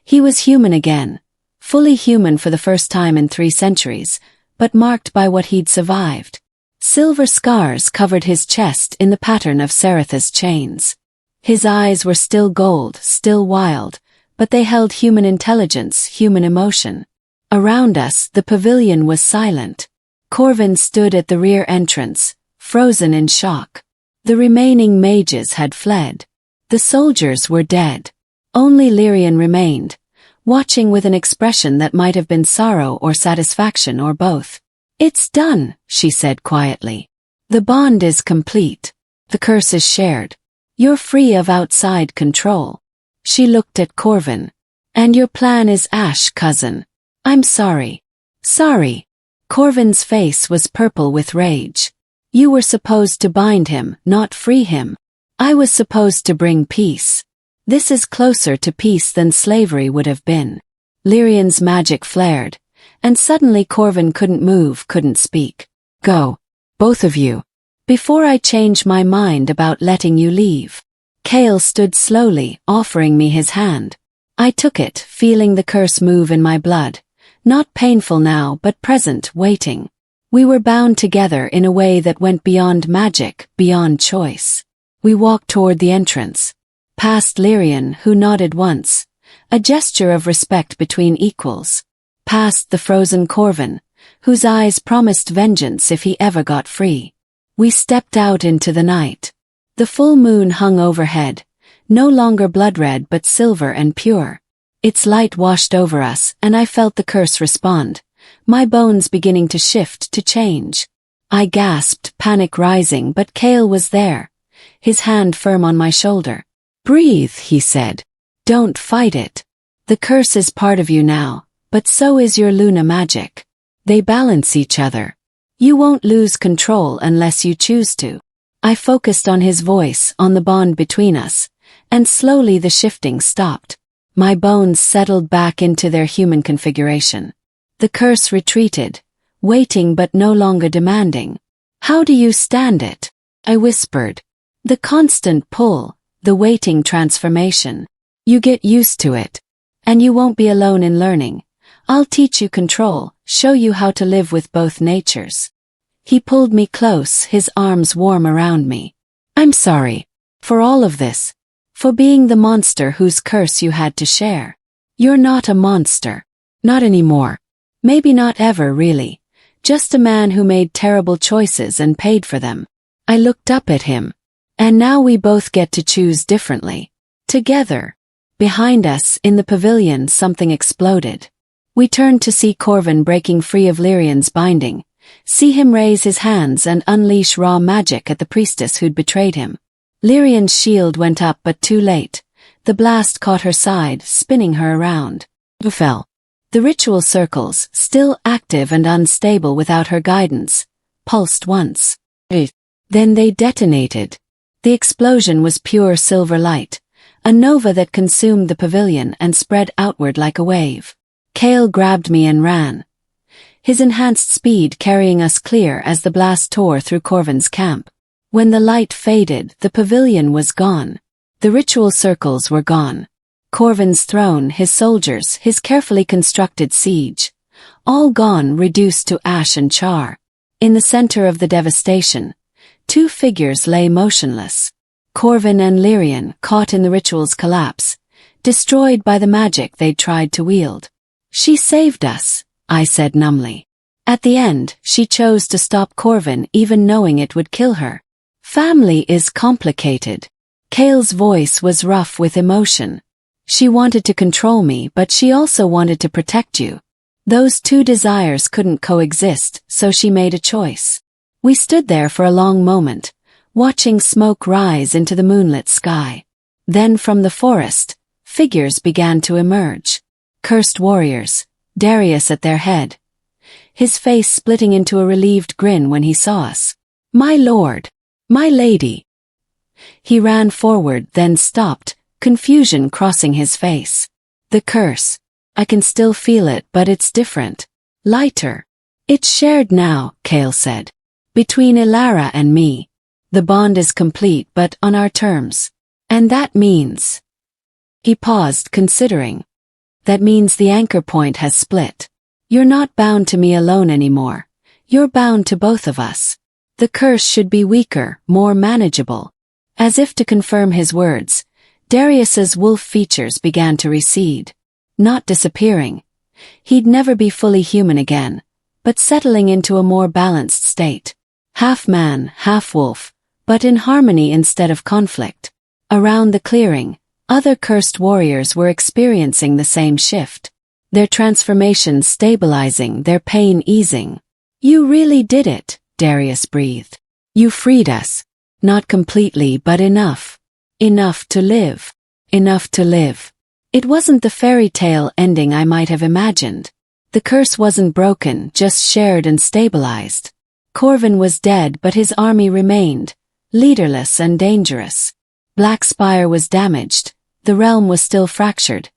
He was human again. Fully human for the first time in 3 centuries, but marked by what he'd survived. Silver scars covered his chest in the pattern of Sereth's chains. His eyes were still gold, still wild, but they held human intelligence, human emotion. Around us, the pavilion was silent. Corvin stood at the rear entrance, frozen in shock. The remaining mages had fled. The soldiers were dead. Only Lyrian remained, watching with an expression that might have been sorrow or satisfaction or both. "It's done," she said quietly. "The bond is complete. The curse is shared. You're free of outside control." She looked at Corvin. "And your plan is ash, cousin. I'm sorry." "Sorry." Corvin's face was purple with rage. "You were supposed to bind him, not free him. I was supposed to bring peace. This is closer to peace than slavery would have been." Lyrian's magic flared, and suddenly Corvin couldn't move, couldn't speak. "Go. Both of you. Before I change my mind about letting you leave." Kale stood slowly, offering me his hand. I took it, feeling the curse move in my blood. Not painful now, but present, waiting. We were bound together in a way that went beyond magic, beyond choice. We walked toward the entrance. Past Lyrian, who nodded once, a gesture of respect between equals. Past the frozen Corvin, whose eyes promised vengeance if he ever got free. We stepped out into the night. The full moon hung overhead, no longer blood red but silver and pure. Its light washed over us, and I felt the curse respond, my bones beginning to shift, to change. I gasped, panic rising, but Kale was there, his hand firm on my shoulder. "Breathe," he said. "Don't fight it. The curse is part of you now, but so is your Luna magic. They balance each other. You won't lose control unless you choose to." I focused on his voice, on the bond between us, and slowly the shifting stopped. My bones settled back into their human configuration. The curse retreated, waiting but no longer demanding. "How do you stand it?" I whispered. "The constant pull, the waiting transformation. You get used to it. And you won't be alone in learning. I'll teach you control, show you how to live with both natures." He pulled me close, his arms warm around me. "I'm sorry. For all of this. For being the monster whose curse you had to share. You're not a monster. Not anymore. Maybe not ever, really. Just a man who made terrible choices and paid for them." I looked up at him. "And now we both get to choose differently. Together." Behind us, in the pavilion, something exploded. We turned to see Corvin breaking free of Lyrian's binding, see him raise his hands and unleash raw magic at the priestess who'd betrayed him. Lyrian's shield went up, but too late. The blast caught her side, spinning her around. Who fell? The ritual circles, still active and unstable without her guidance, pulsed once. Then they detonated. The explosion was pure silver light, a nova that consumed the pavilion and spread outward like a wave. Kale grabbed me and ran, his enhanced speed carrying us clear as the blast tore through Corvin's camp. When the light faded, the pavilion was gone. The ritual circles were gone. Corvin's throne, his soldiers, his carefully constructed siege. All gone, reduced to ash and char. In the center of the devastation, two figures lay motionless. Corvin and Lyrian, caught in the ritual's collapse, destroyed by the magic they'd tried to wield. "She saved us," I said numbly. At the end, she chose to stop Corvin even knowing it would kill her. "Family is complicated." Kale's voice was rough with emotion. "She wanted to control me, but she also wanted to protect you. Those two desires couldn't coexist, so she made a choice." We stood there for a long moment, watching smoke rise into the moonlit sky. Then from the forest, figures began to emerge. Cursed warriors, Darius at their head, his face splitting into a relieved grin when he saw us. "My lord! My lady!" He ran forward, then stopped, confusion crossing his face. "The curse. I can still feel it, but it's different. Lighter. It's shared now," Kale said. "Between Ilara and me. The bond is complete, but on our terms. And that means..." He paused, considering. "That means the anchor point has split. You're not bound to me alone anymore. You're bound to both of us. The curse should be weaker, more manageable." As if to confirm his words, Darius's wolf features began to recede. Not disappearing. He'd never be fully human again, but settling into a more balanced state. Half man, half wolf, but in harmony instead of conflict. Around the clearing, other cursed warriors were experiencing the same shift. Their transformation stabilizing, their pain easing. "You really did it," Darius breathed. "You freed us. Not completely, but enough. Enough to live. Enough to live." It wasn't the fairy tale ending I might have imagined. The curse wasn't broken, just shared and stabilized. Corvin was dead, but his army remained, leaderless and dangerous. Black Spire was damaged, the realm was still fractured,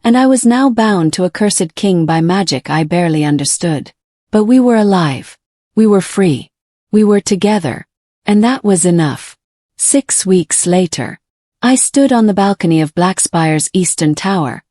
and I was now bound to a cursed king by magic I barely understood. But we were alive. We were free. We were together. And that was enough. 6 weeks later, I stood on the balcony of Blackspire's eastern tower,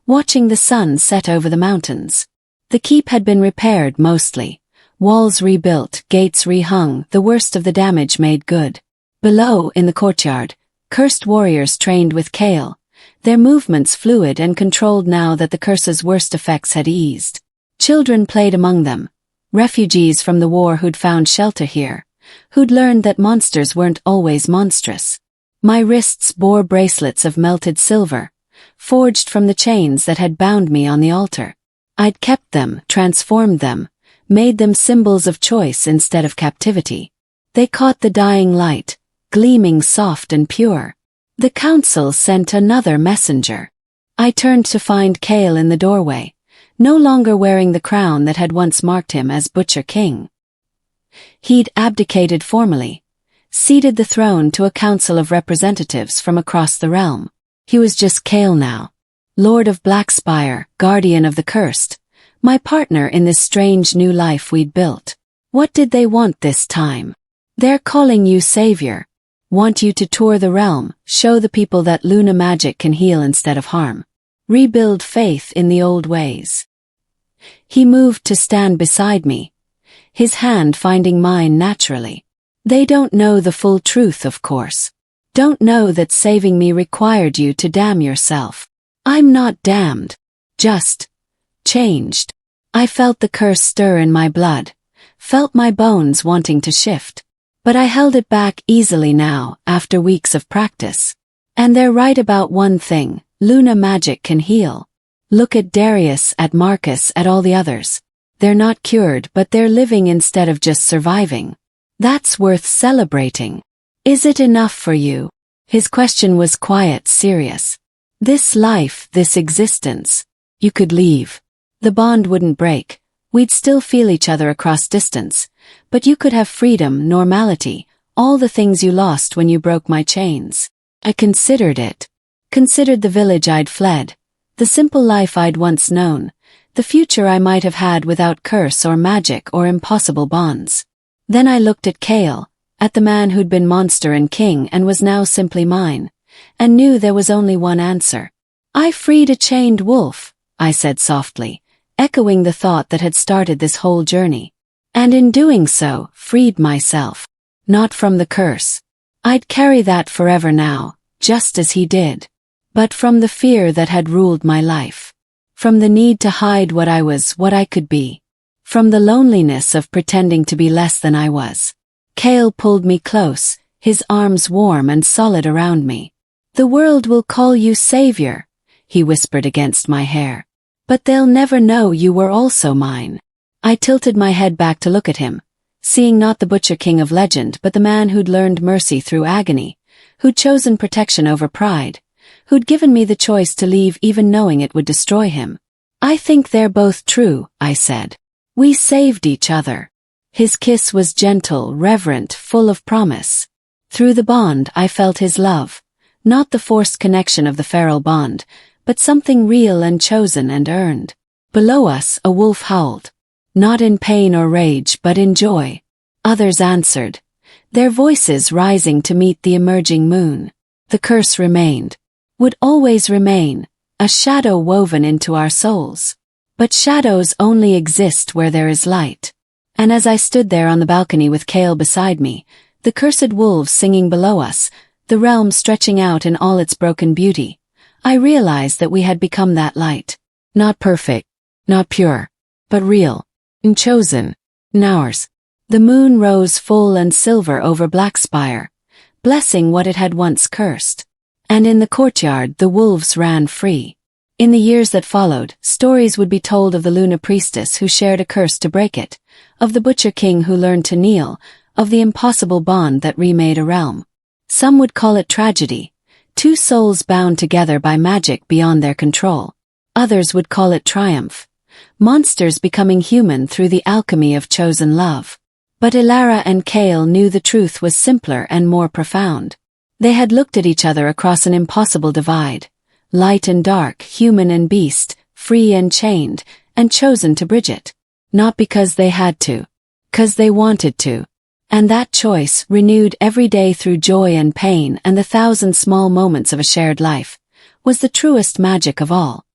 watching the sun set over the mountains. The keep had been repaired mostly, walls rebuilt, gates rehung, the worst of the damage made good. Below, in the courtyard, cursed warriors trained with Kale, their movements fluid and controlled now that the curse's worst effects had eased. Children played among them, refugees from the war who'd found shelter here, who'd learned that monsters weren't always monstrous. My wrists bore bracelets of melted silver, forged from the chains that had bound me on the altar. I'd kept them, transformed them, made them symbols of choice instead of captivity. They caught the dying light, gleaming soft and pure. The council sent another messenger. I turned to find Kale in the doorway, no longer wearing the crown that had once marked him as Butcher King. He'd abdicated formally, ceded the throne to a council of representatives from across the realm. He was just Kale now, Lord of Blackspire, guardian of the cursed, my partner in this strange new life we'd built. What did they want this time? They're calling you savior. Want you to tour the realm, show the people that Luna magic can heal instead of harm. Rebuild faith in the old ways. He moved to stand beside me, his hand finding mine naturally. They don't know the full truth, of course. Don't know that saving me required you to damn yourself. I'm not damned. Just changed. I felt the curse stir in my blood, felt my bones wanting to shift. But I held it back easily now, after weeks of practice. And they're right about one thing, Luna magic can heal. Look at Darius, at Marcus, at all the others. They're not cured, but they're living instead of just surviving. That's worth celebrating. Is it enough for you? His question was quiet, serious. This life, this existence. You could leave. The bond wouldn't break. We'd still feel each other across distance. But you could have freedom, normality, all the things you lost when you broke my chains. I considered it. Considered the village I'd fled, the simple life I'd once known, the future I might have had without curse or magic or impossible bonds. Then I looked at Kale, at the man who'd been monster and king and was now simply mine, and knew there was only one answer. I freed a chained wolf, I said softly, echoing the thought that had started this whole journey. And in doing so, freed myself. Not from the curse. I'd carry that forever now, just as he did. But from the fear that had ruled my life. From the need to hide what I was, what I could be. From the loneliness of pretending to be less than I was. Kale pulled me close, his arms warm and solid around me. The world will call you savior, he whispered against my hair. But they'll never know you were also mine. I tilted my head back to look at him, seeing not the Butcher King of legend but the man who'd learned mercy through agony, who'd chosen protection over pride, who'd given me the choice to leave even knowing it would destroy him. I think they're both true, I said. We saved each other. His kiss was gentle, reverent, full of promise. Through the bond I felt his love, not the forced connection of the feral bond, but something real and chosen and earned. Below us a wolf howled. Not in pain or rage but in joy. Others answered, their voices rising to meet the emerging moon. The curse remained. Would always remain, a shadow woven into our souls. But shadows only exist where there is light. And as I stood there on the balcony with Kale beside me, the cursed wolves singing below us, the realm stretching out in all its broken beauty, I realized that we had become that light. Not perfect, not pure, but real. And chosen, ours. The moon rose full and silver over Blackspire, blessing what it had once cursed. And in the courtyard the wolves ran free. In the years that followed, stories would be told of the Luna priestess who shared a curse to break it, of the Butcher King who learned to kneel, of the impossible bond that remade a realm. Some would call it tragedy, two souls bound together by magic beyond their control. Others would call it triumph. Monsters becoming human through the alchemy of chosen love. But Ilara and Kale knew the truth was simpler and more profound. They had looked at each other across an impossible divide. Light and dark, human and beast, free and chained, and chosen to bridge it. Not because they had to. 'Cause they wanted to. And that choice, renewed every day through joy and pain and the thousand small moments of a shared life, was the truest magic of all.